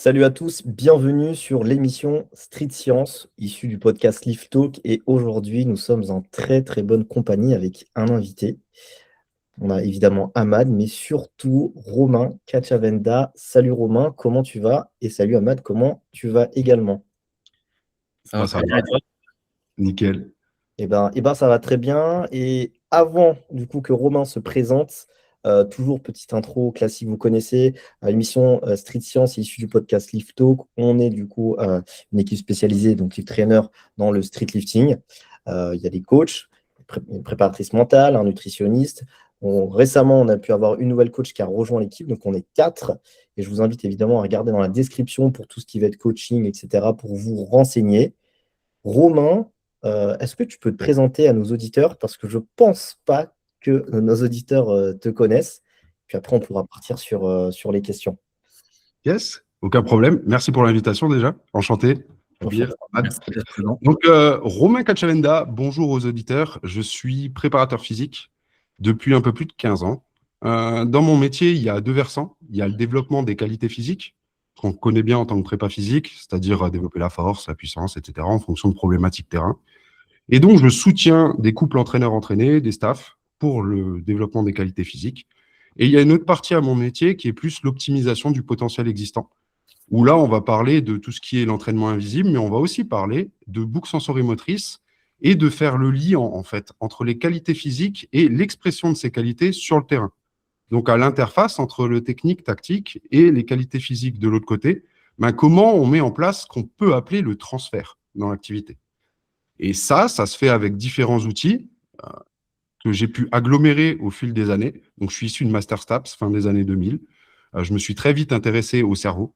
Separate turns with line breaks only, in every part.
Salut à tous, bienvenue sur l'émission Street Science, issue du podcast Lift Talk. Et aujourd'hui, nous sommes en très très bonne compagnie avec un invité. On a évidemment Ahmad, mais surtout Romain Cachavenda. Salut Romain, comment tu vas? Et salut Ahmad, comment tu vas également?
Ça va
Ça
très bien
va,
et toi?
nickel.
Eh ben, ça va très bien. Et avant du coup que Romain se présente, toujours petite intro classique, vous connaissez, l'émission Street Science issue du podcast Lift Talk. On est du coup une équipe spécialisée, donc les traîneurs dans le street lifting. Il y a des coachs, une préparatrice mentale, un nutritionniste. Récemment, on a pu avoir une nouvelle coach qui a rejoint l'équipe, donc on est 4. Et je vous invite évidemment à regarder dans la description pour tout ce qui va être coaching, etc., pour vous renseigner. Romain, est-ce que tu peux te présenter à nos auditeurs? Parce que je ne pense pas que nos auditeurs te connaissent. Puis après, on pourra partir sur les questions.
Yes, aucun problème. Merci pour l'invitation déjà. Enchanté. Kabir,
Enchanté.
Ahmad.
Merci d'être présent.
Donc, Romain Cachavenda, bonjour aux auditeurs. Je suis préparateur physique depuis un peu plus de 15 ans. Dans mon métier, il y a deux versants. Il y a le développement des qualités physiques, qu'on connaît bien en tant que prépa physique, c'est-à-dire développer la force, la puissance, etc., en fonction de problématiques terrain. Et donc, je soutiens des couples entraîneurs-entraînés, des staffs, pour le développement des qualités physiques. Et il y a une autre partie à mon métier qui est plus l'optimisation du potentiel existant, où là, on va parler de tout ce qui est l'entraînement invisible, mais on va aussi parler de boucles sensorimotrices et de faire le lien, en fait, entre les qualités physiques et l'expression de ces qualités sur le terrain. Donc, à l'interface entre le technique, tactique et les qualités physiques de l'autre côté, comment on met en place ce qu'on peut appeler le transfert dans l'activité. Et ça se fait avec différents outils que j'ai pu agglomérer au fil des années. Donc, je suis issu de Master Staps, fin des années 2000. Je me suis très vite intéressé au cerveau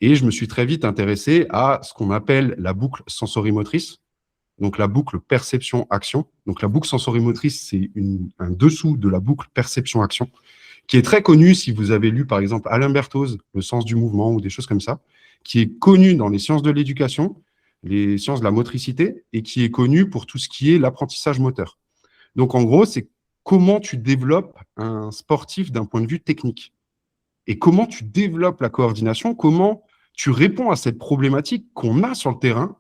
et je me suis très vite intéressé à ce qu'on appelle la boucle sensorimotrice, donc la boucle perception-action. Donc, la boucle sensorimotrice, c'est un dessous de la boucle perception-action qui est très connue si vous avez lu, par exemple, Alain Berthoz, Le sens du mouvement ou des choses comme ça, qui est connu dans les sciences de l'éducation, les sciences de la motricité et qui est connu pour tout ce qui est l'apprentissage moteur. Donc, en gros, c'est comment tu développes un sportif d'un point de vue technique et comment tu développes la coordination, comment tu réponds à cette problématique qu'on a sur le terrain,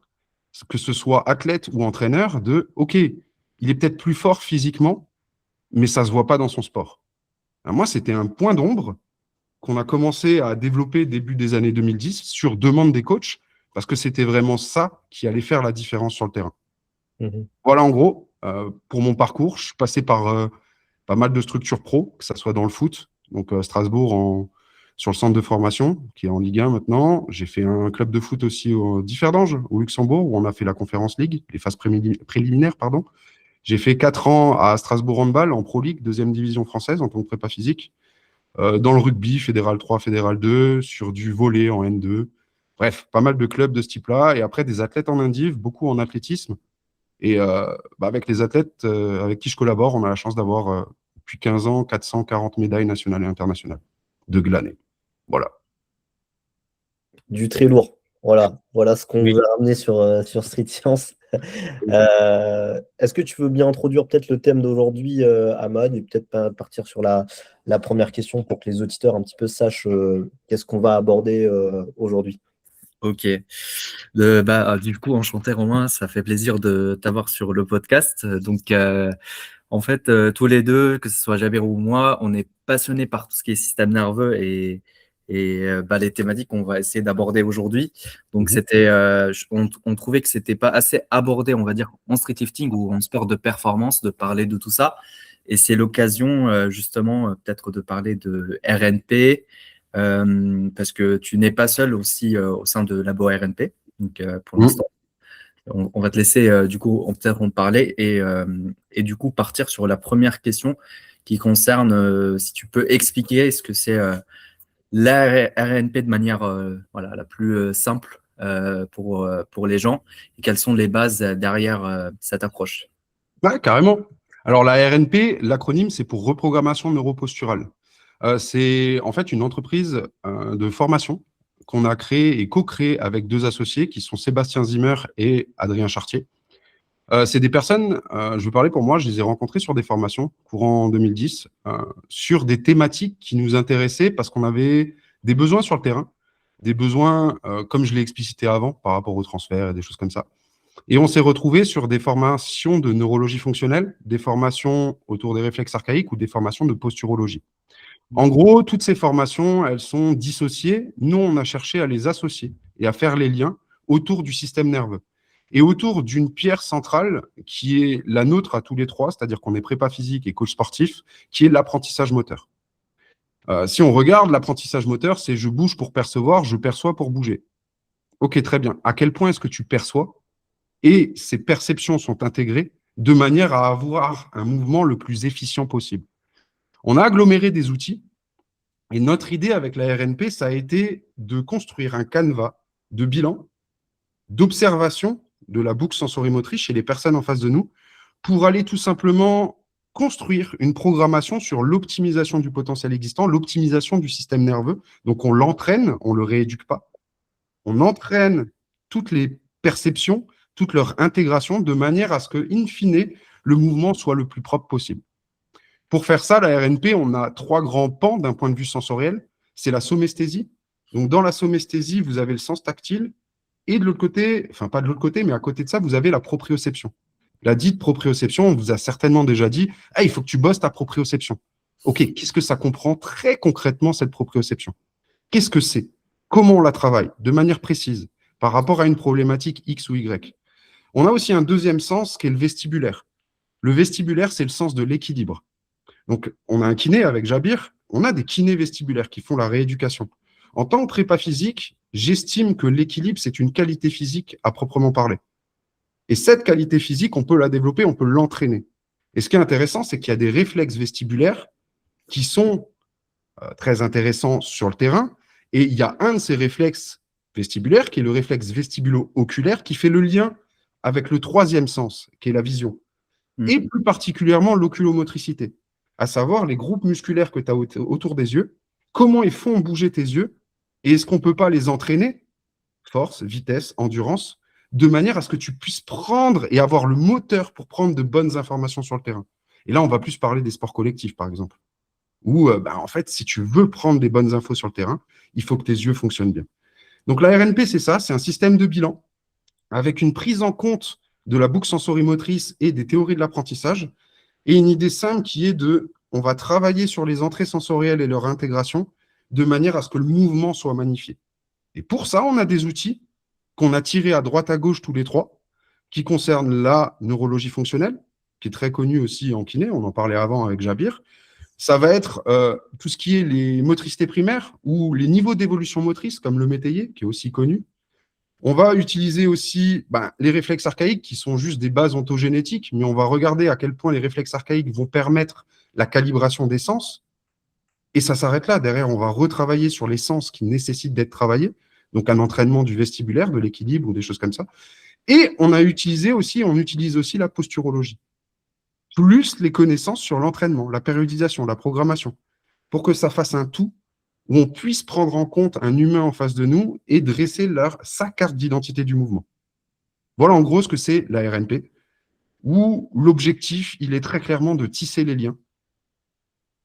que ce soit athlète ou entraîneur, de « OK, il est peut-être plus fort physiquement, mais ça ne se voit pas dans son sport ». Moi, c'était un point d'ombre qu'on a commencé à développer début des années 2010 sur demande des coachs, parce que c'était vraiment ça qui allait faire la différence sur le terrain. Voilà, en gros, pour mon parcours, je suis passé par pas mal de structures pro, que ce soit dans le foot, donc Strasbourg sur le centre de formation, qui est en Ligue 1 maintenant. J'ai fait un club de foot aussi au Differdange, au Luxembourg, où on a fait la Conference League, les phases préliminaires, pardon. J'ai fait 4 ans à Strasbourg Handball, en Pro League, 2e division française, en tant que prépa physique. Dans le rugby, Fédéral 3, Fédéral 2, sur du volley en N2. Bref, pas mal de clubs de ce type-là. Et après, des athlètes en indiv, beaucoup en athlétisme. Et avec les athlètes avec qui je collabore, on a la chance d'avoir, depuis 15 ans, 440 médailles nationales et internationales de glanées. Voilà.
Du très lourd. Voilà ce qu'on
Oui.
vous a ramené sur Street Science. Est-ce que tu veux bien introduire peut-être le thème d'aujourd'hui, Ahmad, et peut-être partir sur la première question pour que les auditeurs un petit peu sachent qu'est-ce qu'on va aborder aujourd'hui.
Ok. Du coup, enchanté Romain, ça fait plaisir de t'avoir sur le podcast. Donc, en fait, tous les deux, que ce soit Jabir ou moi, on est passionnés par tout ce qui est système nerveux et les thématiques qu'on va essayer d'aborder aujourd'hui. Donc, on trouvait que c'était pas assez abordé, on va dire, en street lifting ou en sport de performance, de parler de tout ça. Et c'est l'occasion, justement, peut-être de parler de RNP, parce que tu n'es pas seul aussi au sein de Labo RNP. Donc, pour l'instant, on va te laisser, du coup, peut-être en parler et du coup, partir sur la première question qui concerne, si tu peux expliquer ce que c'est la RNP de manière la plus simple pour les gens et quelles sont les bases derrière cette approche.
Ouais, carrément. Alors, la RNP, l'acronyme, c'est pour reprogrammation neuroposturale. C'est en fait une entreprise de formation qu'on a créée et co-créée avec deux associés qui sont Sébastien Zimmer et Adrien Chartier. C'est des personnes, je veux parler pour moi, je les ai rencontrés sur des formations courant 2010 sur des thématiques qui nous intéressaient parce qu'on avait des besoins sur le terrain. des besoins, comme je l'ai explicité avant, par rapport au transfert et des choses comme ça. Et on s'est retrouvé sur des formations de neurologie fonctionnelle, des formations autour des réflexes archaïques ou des formations de posturologie. En gros, toutes ces formations, elles sont dissociées. Nous, on a cherché à les associer et à faire les liens autour du système nerveux et autour d'une pierre centrale qui est la nôtre à tous les trois, c'est-à-dire qu'on est prépa physique et coach sportif, qui est l'apprentissage moteur. Si on regarde l'apprentissage moteur, c'est je bouge pour percevoir, je perçois pour bouger. Ok, très bien. À quel point est-ce que tu perçois et ces perceptions sont intégrées de manière à avoir un mouvement le plus efficient possible? On a aggloméré des outils et notre idée avec la RNP, ça a été de construire un canevas de bilan, d'observation de la boucle sensorimotrice chez les personnes en face de nous pour aller tout simplement construire une programmation sur l'optimisation du potentiel existant, l'optimisation du système nerveux. Donc, on l'entraîne, on ne le rééduque pas. On entraîne toutes les perceptions, toute leur intégration de manière à ce que, in fine, le mouvement soit le plus propre possible. Pour faire ça, la RNP, on a 3 grands pans d'un point de vue sensoriel. C'est la somesthésie. Donc, dans la somesthésie, vous avez le sens tactile. Et de l'autre côté, enfin pas de l'autre côté, mais à côté de ça, vous avez la proprioception. La dite proprioception, on vous a certainement déjà dit, ah, il faut que tu bosses ta proprioception. OK, qu'est-ce que ça comprend très concrètement, cette proprioception? Qu'est-ce que c'est? Comment on la travaille de manière précise par rapport à une problématique X ou Y? On a aussi un deuxième sens qui est le vestibulaire. Le vestibulaire, c'est le sens de l'équilibre. Donc, on a un kiné avec Jabir, on a des kinés vestibulaires qui font la rééducation. En tant que prépa physique, j'estime que l'équilibre, c'est une qualité physique à proprement parler. Et cette qualité physique, on peut la développer, on peut l'entraîner. Et ce qui est intéressant, c'est qu'il y a des réflexes vestibulaires qui sont très intéressants sur le terrain. Et il y a un de ces réflexes vestibulaires, qui est le réflexe vestibulo-oculaire, qui fait le lien avec le troisième sens, qui est la vision. Et plus particulièrement l'oculomotricité, à savoir les groupes musculaires que tu as autour des yeux, comment ils font bouger tes yeux, et est-ce qu'on ne peut pas les entraîner, force, vitesse, endurance, de manière à ce que tu puisses prendre et avoir le moteur pour prendre de bonnes informations sur le terrain. Et là, on va plus parler des sports collectifs, par exemple, où, en fait, si tu veux prendre des bonnes infos sur le terrain, il faut que tes yeux fonctionnent bien. Donc la RNP, c'est ça, c'est un système de bilan avec une prise en compte de la boucle sensorimotrice et des théories de l'apprentissage, et une idée simple qui est on va travailler sur les entrées sensorielles et leur intégration de manière à ce que le mouvement soit magnifié. Et pour ça, on a des outils qu'on a tirés à droite à gauche tous les trois, qui concernent la neurologie fonctionnelle, qui est très connue aussi en kiné, on en parlait avant avec Jabir. Ça va être tout ce qui est les motricités primaires ou les niveaux d'évolution motrice, comme le métayer, qui est aussi connu. On va utiliser aussi les réflexes archaïques qui sont juste des bases ontogénétiques, mais on va regarder à quel point les réflexes archaïques vont permettre la calibration des sens. Et ça s'arrête là. Derrière, on va retravailler sur les sens qui nécessitent d'être travaillés, donc un entraînement du vestibulaire, de l'équilibre ou des choses comme ça. Et on utilise aussi la posturologie, plus les connaissances sur l'entraînement, la périodisation, la programmation, pour que ça fasse un tout où on puisse prendre en compte un humain en face de nous et dresser sa carte d'identité du mouvement. Voilà en gros ce que c'est la RNP, où l'objectif, il est très clairement de tisser les liens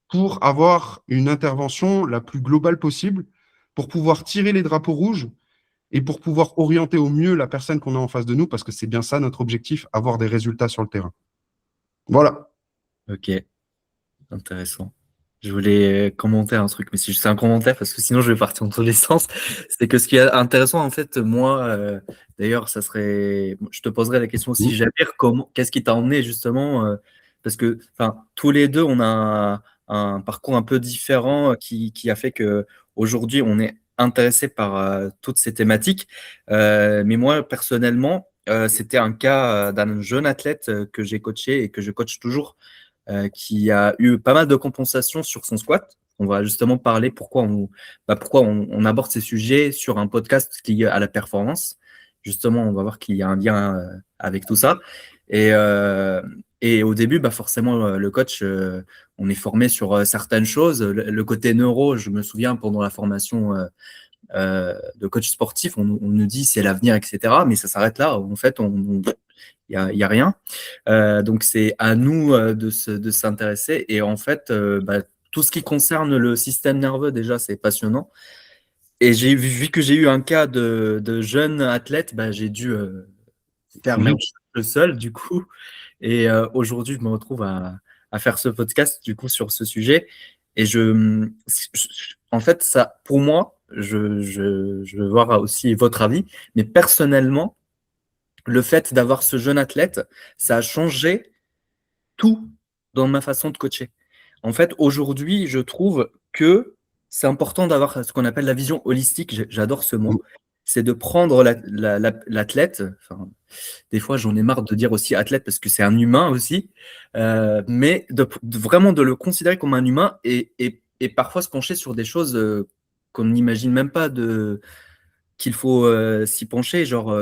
pour avoir une intervention la plus globale possible, pour pouvoir tirer les drapeaux rouges et pour pouvoir orienter au mieux la personne qu'on a en face de nous, parce que c'est bien ça notre objectif, avoir des résultats sur le terrain. Voilà.
Ok, intéressant. Je voulais commenter un truc, mais c'est juste un commentaire parce que sinon je vais partir dans tous les sens. C'est que ce qui est intéressant, en fait, moi, d'ailleurs, ça serait. Je te poserai la question aussi, Jabir, qu'est-ce qui t'a emmené justement parce que tous les deux, on a un parcours un peu différent qui a fait qu'aujourd'hui, on est intéressé par toutes ces thématiques. Mais moi, personnellement, c'était un cas d'un jeune athlète que j'ai coaché et que je coach toujours qui a eu pas mal de compensations sur son squat. On va justement parler pourquoi on aborde ces sujets sur un podcast lié à la performance. Justement, on va voir qu'il y a un lien avec tout ça. Et au début, forcément, le coach, on est formé sur certaines choses. Le côté neuro, je me souviens, pendant la formation de coach sportif, on nous dit c'est l'avenir, etc. Mais ça s'arrête là. En fait, il y a rien. Donc, c'est à nous de s'intéresser. Et en fait, tout ce qui concerne le système nerveux, déjà, c'est passionnant. Et vu que j'ai eu un cas de jeune athlète, bah, j'ai dû faire mes recherches le seul, du coup. Et aujourd'hui, je me retrouve à faire ce podcast, du coup, sur ce sujet. Et en fait, ça, pour moi, je veux voir aussi votre avis, mais personnellement, le fait d'avoir ce jeune athlète, ça a changé tout dans ma façon de coacher. En fait, aujourd'hui, je trouve que c'est important d'avoir ce qu'on appelle la vision holistique. J'adore ce mot. C'est de prendre l'athlète. Enfin, des fois, j'en ai marre de dire aussi athlète parce que c'est un humain aussi, mais vraiment de le considérer comme un humain et parfois se pencher sur des choses qu'on n'imagine même pas qu'il faut s'y pencher, genre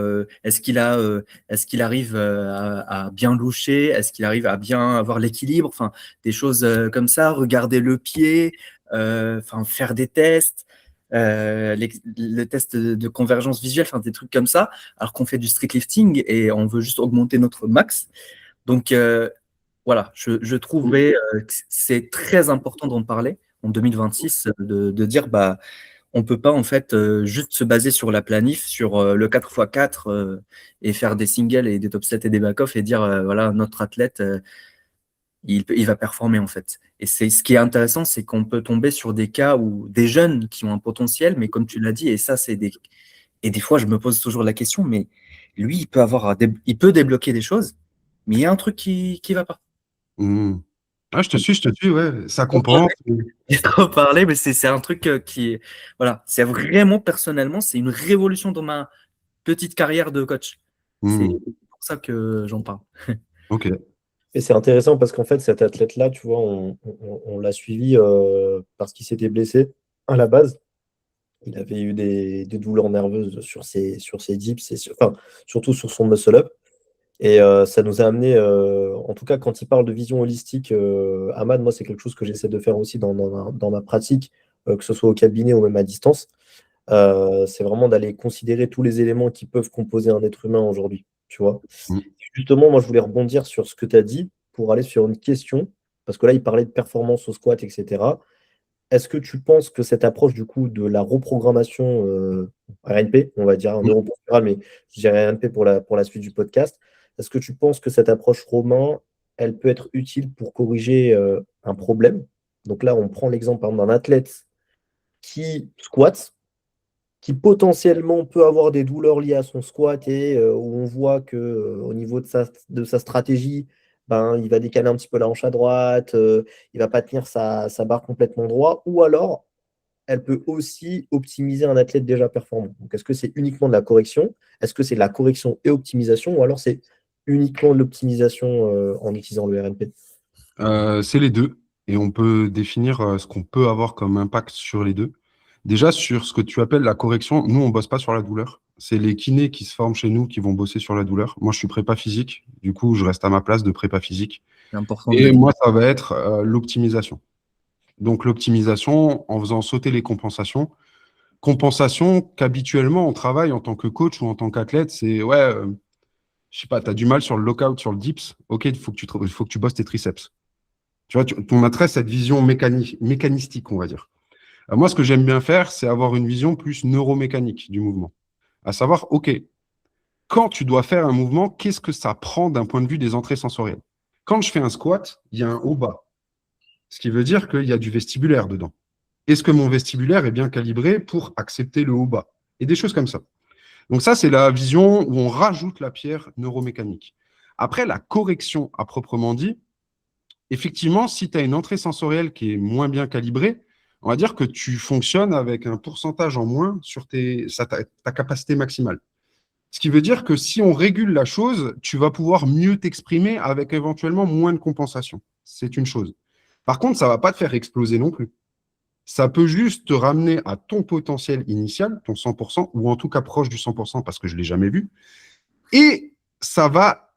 est-ce qu'il arrive à bien loucher, est-ce qu'il arrive à bien avoir l'équilibre, enfin des choses comme ça, regarder le pied, enfin faire des tests, le test de convergence visuelle, enfin des trucs comme ça, alors qu'on fait du street lifting et on veut juste augmenter notre max. Donc voilà, je trouvais que c'est très important d'en parler en 2026, de dire bah on peut pas en fait juste se baser sur la planif, sur le 4x4 et faire des singles et des top sets et des back-off et dire voilà, notre athlète, il va performer en fait. Et c'est ce qui est intéressant, c'est qu'on peut tomber sur des cas où des jeunes qui ont un potentiel, mais comme tu l'as dit, et ça, et des fois, je me pose toujours la question, mais lui, il peut débloquer des choses, mais il y a un truc qui va pas.
Ah, je te suis, ouais, ça
Trop parlé,
compense.
j'ai trop parlé, mais c'est un truc voilà, c'est vraiment personnellement, c'est une révolution dans ma petite carrière de coach. C'est pour ça que j'en parle.
Ok.
Et c'est intéressant parce qu'en fait, cet athlète-là, tu vois, on l'a suivi parce qu'il s'était blessé à la base. Il avait eu des douleurs nerveuses sur ses dips, enfin, surtout sur son muscle-up. Et ça nous a amené, en tout cas, quand il parle de vision holistique, Ahmad, moi, c'est quelque chose que j'essaie de faire aussi dans ma pratique, que ce soit au cabinet ou même à distance. C'est vraiment d'aller considérer tous les éléments qui peuvent composer un être humain aujourd'hui, tu vois.
Mm.
Justement, moi, je voulais rebondir sur ce que tu as dit pour aller sur une question, parce que là, il parlait de performance au squat, etc. Est-ce que tu penses que cette approche du coup de la reprogrammation RNP, on va dire un neuropostural, mais je dirais RNP pour la suite du podcast, est-ce que tu penses que cette approche Romain, elle peut être utile pour corriger un problème? Donc là, on prend l'exemple par exemple, d'un athlète qui squatte, qui potentiellement peut avoir des douleurs liées à son squat et où on voit que au niveau de sa stratégie, ben, il va décaler un petit peu la hanche à droite, il va pas tenir sa barre complètement droit, ou alors elle peut aussi optimiser un athlète déjà performant. Donc, est-ce que c'est uniquement de la correction? Est-ce que c'est de la correction et optimisation? Ou alors c'est uniquement de l'optimisation en utilisant le RNP?
C'est les deux. Et on peut définir ce qu'on peut avoir comme impact sur les deux. Déjà, sur ce que tu appelles la correction, nous, on bosse pas sur la douleur. C'est les kinés qui se forment chez nous qui vont bosser sur la douleur. Moi, je suis prépa physique. Du coup, je reste à ma place de prépa physique.
C'est important de le
Et
dire.
moi, ça va être l'optimisation. Donc, l'optimisation en faisant sauter les compensations. Compensation qu'habituellement, on travaille en tant que coach ou en tant qu'athlète, c'est ouais, je sais pas, tu as du mal sur le lockout, sur le dips. Ok, il faut que tu bosses tes triceps. Tu vois, on a très cette vision mécanistique, on va dire. Moi, ce que j'aime bien faire, c'est avoir une vision plus neuromécanique du mouvement. À savoir, OK, quand tu dois faire un mouvement, qu'est-ce que ça prend d'un point de vue des entrées sensorielles? Quand je fais un squat, il y a un haut-bas, ce qui veut dire qu'il y a du vestibulaire dedans. Est-ce que mon vestibulaire est bien calibré pour accepter le haut-bas? Et des choses comme ça. Donc ça, c'est la vision où on rajoute la pierre neuromécanique. Après, la correction à proprement dit, effectivement, si tu as une entrée sensorielle qui est moins bien calibrée, on va dire que tu fonctionnes avec un pourcentage en moins sur ta capacité maximale. Ce qui veut dire que si on régule la chose, tu vas pouvoir mieux t'exprimer avec éventuellement moins de compensation. C'est une chose. Par contre, ça ne va pas te faire exploser non plus. Ça peut juste te ramener à ton potentiel initial, ton 100%, ou en tout cas proche du 100% parce que je ne l'ai jamais vu. Et ça va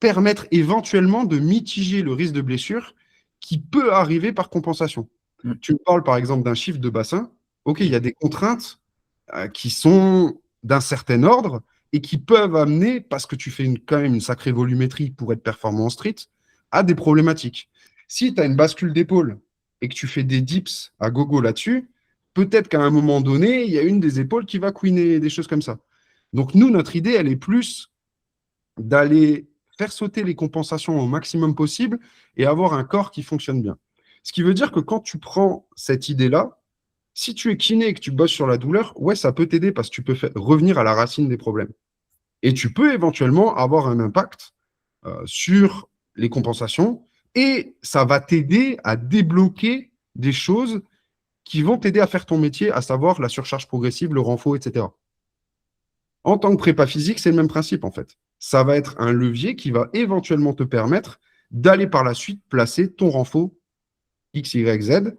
permettre éventuellement de mitiger le risque de blessure qui peut arriver par compensation. Tu me parles par exemple d'un chiffre de bassin. OK, il y a des contraintes qui sont d'un certain ordre et qui peuvent amener, parce que tu fais quand même une sacrée volumétrie pour être performant en street, à des problématiques. Si tu as une bascule d'épaule et que tu fais des dips à gogo là-dessus, peut-être qu'à un moment donné, il y a une des épaules qui va couiner, des choses comme ça. Donc nous, notre idée, elle est plus d'aller faire sauter les compensations au maximum possible et avoir un corps qui fonctionne bien. Ce qui veut dire que quand tu prends cette idée-là, si tu es kiné et que tu bosses sur la douleur, ouais, ça peut t'aider parce que tu peux revenir à la racine des problèmes. Et tu peux éventuellement avoir un impact sur les compensations et ça va t'aider à débloquer des choses qui vont t'aider à faire ton métier, à savoir la surcharge progressive, le renfort, etc. En tant que prépa physique, c'est le même principe en fait. Ça va être un levier qui va éventuellement te permettre d'aller par la suite placer ton renfort X, Y, Z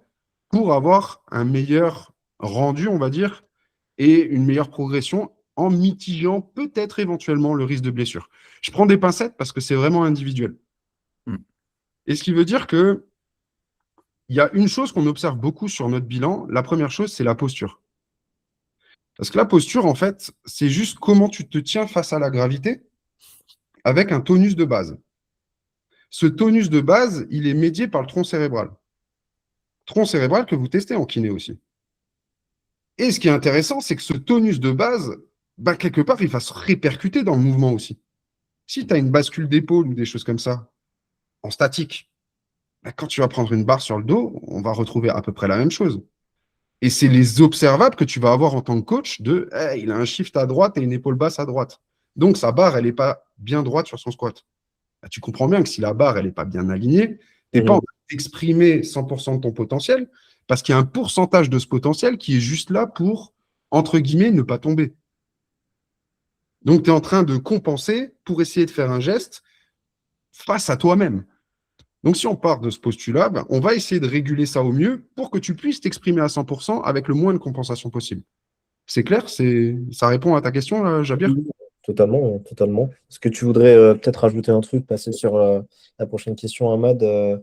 pour avoir un meilleur rendu, on va dire, et une meilleure progression en mitigeant peut-être éventuellement le risque de blessure. Je prends des pincettes parce que c'est vraiment individuel. Et ce qui veut dire que il y a une chose qu'on observe beaucoup sur notre bilan. La première chose, c'est la posture. Parce que la posture, en fait, c'est juste comment tu te tiens face à la gravité avec un tonus de base. Ce tonus de base, il est médié par le tronc cérébral. Tronc cérébral que vous testez en kiné aussi. Et ce qui est intéressant, c'est que ce tonus de base, bah, quelque part, il va se répercuter dans le mouvement aussi. Si tu as une bascule d'épaule ou des choses comme ça, en statique, bah, quand tu vas prendre une barre sur le dos, on va retrouver à peu près la même chose. Et c'est les observables que tu vas avoir en tant que coach de hey, il a un shift à droite et une épaule basse à droite. Donc sa barre, elle n'est pas bien droite sur son squat. Bah, tu comprends bien que si la barre, elle n'est pas bien alignée, tu n'es pas en train d'exprimer 100% de ton potentiel parce qu'il y a un pourcentage de ce potentiel qui est juste là pour, entre guillemets, ne pas tomber. Donc tu es en train de compenser pour essayer de faire un geste face à toi-même. Donc, si on part de ce postulat, ben, on va essayer de réguler ça au mieux pour que tu puisses t'exprimer à 100% avec le moins de compensation possible. C'est clair? Ça répond à ta question, Jabir?
Totalement, totalement. Est-ce que tu voudrais peut-être rajouter un truc, passer sur la prochaine question, Ahmad
Là,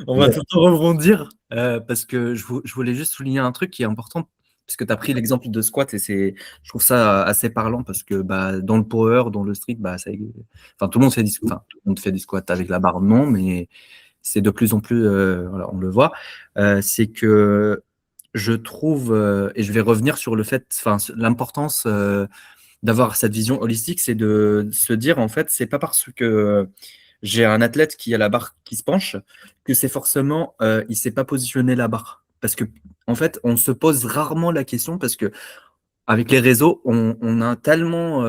on va tout le temps rebondir parce que je voulais juste souligner un truc qui est important parce que tu as pris l'exemple de squat et je trouve ça assez parlant parce que bah, dans le power, dans le street, bah, tout le monde fait des squats avec la barre, non, mais c'est de plus en plus, voilà, on le voit. C'est que je trouve, et je vais revenir sur le fait, l'importance d'avoir cette vision holistique, c'est de se dire, en fait, c'est pas parce que j'ai un athlète qui a la barre qui se penche que c'est forcément, il sait pas positionner la barre. Parce que, en fait, on se pose rarement la question parce que avec les réseaux, on a tellement,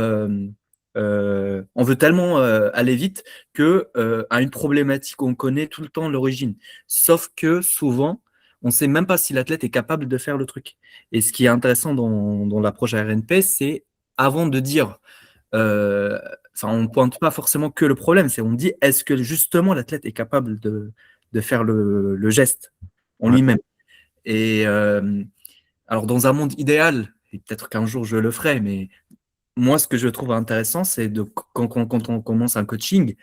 on veut tellement aller vite que à une problématique, on connaît tout le temps l'origine. Sauf que souvent, on ne sait même pas si l'athlète est capable de faire le truc. Et ce qui est intéressant dans l'approche RNP, c'est avant de dire, on ne pointe pas forcément que le problème, c'est on dit est-ce que justement l'athlète est capable de faire le geste en lui-même. Et alors, dans un monde idéal, et peut-être qu'un jour je le ferai, mais moi, ce que je trouve intéressant, c'est quand on commence un coaching,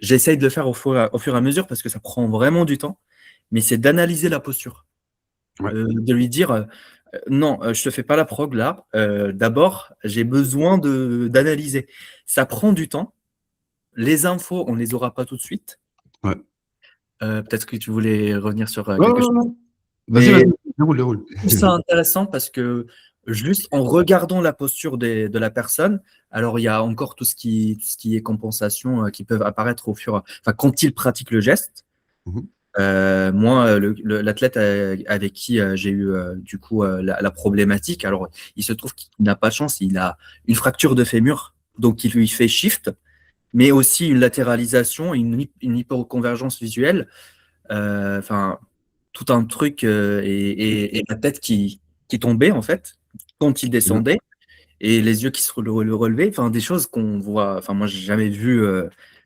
j'essaye de le faire au fur et à mesure parce que ça prend vraiment du temps, mais c'est d'analyser la posture. De lui dire non, je ne te fais pas la prog là. D'abord, j'ai besoin d'analyser. Ça prend du temps. Les infos, on ne les aura pas tout de suite. Peut-être que tu voulais revenir sur quelque chose.
Non. Vas-y, déroule.
Je trouve ça intéressant parce que juste en regardant la posture de la personne, alors il y a encore tout ce qui est compensation qui peuvent apparaître quand il pratique le geste. Moi, l'athlète avec qui j'ai eu du coup la problématique, alors il se trouve qu'il n'a pas de chance, il a une fracture de fémur, donc il lui fait shift, mais aussi une latéralisation, une hypoconvergence visuelle, tout un truc et la tête qui tombait en fait quand il descendait et les yeux qui se le relevaient, des choses qu'on voit, moi j'ai jamais vu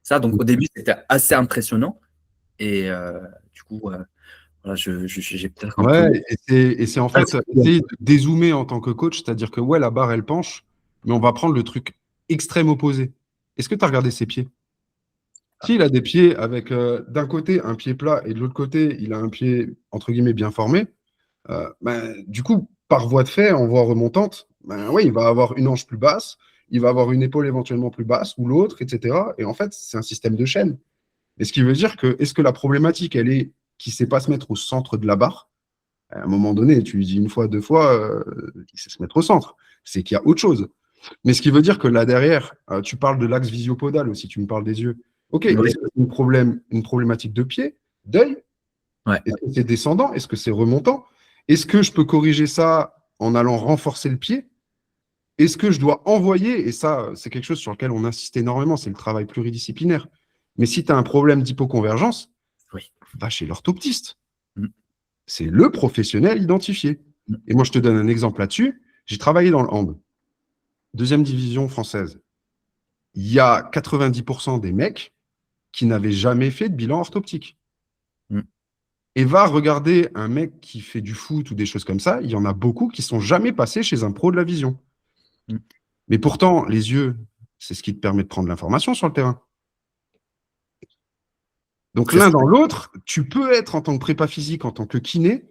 ça, donc au début c'était assez impressionnant et du coup voilà, j'ai peut-être un peu...
et c'est en fait essayer de dézoomer en tant que coach, c'est-à-dire que la barre elle penche, mais on va prendre le truc extrême opposé. Est-ce que tu as regardé ses pieds? S'il a des pieds avec d'un côté un pied plat et de l'autre côté il a un pied entre guillemets bien formé, du coup, par voie de fait, en voie remontante, il va avoir une hanche plus basse, il va avoir une épaule éventuellement plus basse ou l'autre, etc. Et en fait, c'est un système de chaîne. Et ce qui veut dire que, est-ce que la problématique, elle est qui ne sait pas se mettre au centre de la barre, à un moment donné, tu lui dis une fois, deux fois, il sait se mettre au centre. C'est qu'il y a autre chose. Mais ce qui veut dire que là derrière, tu parles de l'axe visiopodal aussi, tu me parles des yeux. Ok,
Oui.
est-ce que c'est une problématique de pied, d'œil?
Ouais.
Est-ce que c'est descendant? Est-ce que c'est remontant? Est-ce que je peux corriger ça en allant renforcer le pied? Est-ce que je dois envoyer, et ça, c'est quelque chose sur lequel on insiste énormément, c'est le travail pluridisciplinaire. Mais si tu as un problème d'hypoconvergence,
Oui.
va chez l'orthoptiste.
Mm.
C'est le professionnel identifié.
Mm.
Et moi, je te donne un exemple là-dessus. J'ai travaillé dans le hand, deuxième division française. Il y a 90% des mecs qui n'avaient jamais fait de bilan orthoptique.
Mm.
Et va regarder un mec qui fait du foot ou des choses comme ça, il y en a beaucoup qui sont jamais passés chez un pro de la vision.
Mm.
Mais pourtant, les yeux, c'est ce qui te permet de prendre l'information sur le terrain. Donc l'un dans l'autre, tu peux être en tant que prépa physique, en tant que kiné,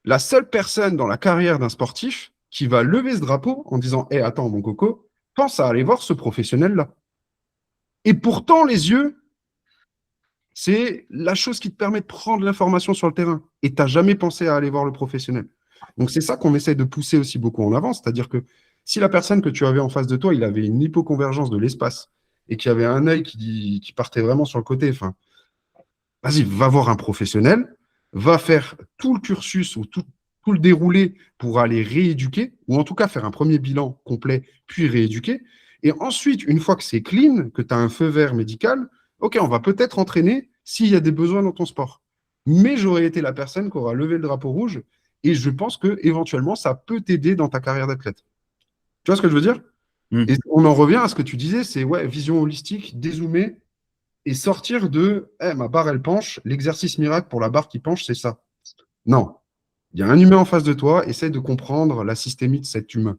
la seule personne dans la carrière d'un sportif qui va lever ce drapeau en disant « Hé, attends, mon coco, pense à aller voir ce professionnel-là. » Et pourtant, les yeux, c'est la chose qui te permet de prendre l'information sur le terrain. Et tu n'as jamais pensé à aller voir le professionnel. Donc c'est ça qu'on essaie de pousser aussi beaucoup en avant, c'est-à-dire que si la personne que tu avais en face de toi, il avait une hypoconvergence de l'espace et qu'il y avait un œil qui partait vraiment sur le côté, enfin, vas-y, va voir un professionnel, va faire tout le cursus ou tout le déroulé pour aller rééduquer, ou en tout cas faire un premier bilan complet, puis rééduquer. Et ensuite, une fois que c'est clean, que tu as un feu vert médical, ok, on va peut-être entraîner s'il y a des besoins dans ton sport. Mais j'aurais été la personne qui aura levé le drapeau rouge et je pense que éventuellement ça peut t'aider dans ta carrière d'athlète. Tu vois ce que je veux dire? Et on en revient à ce que tu disais, c'est ouais, vision holistique, dézoomer et sortir de ma barre elle penche, l'exercice miracle pour la barre qui penche, c'est ça. Non. Il y a un humain en face de toi, essaye de comprendre la systémie de cet humain.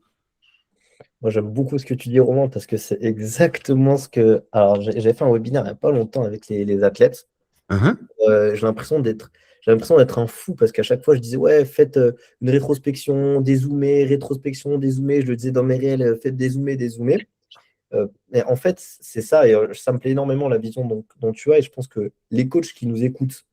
Moi, j'aime beaucoup ce que tu dis, Romain, parce que c'est exactement ce que. Alors, j'ai fait un webinaire il n'y a pas longtemps avec les athlètes. J'ai l'impression d'être un fou parce qu'à chaque fois, je disais, ouais, faites une rétrospection, dézoomer, rétrospection, dézoomer. Je le disais dans mes réels, faites dézoomer, dézoomer. Mais en fait, c'est ça, et ça me plaît énormément la vision dont tu as, et je pense que les coachs qui nous écoutent,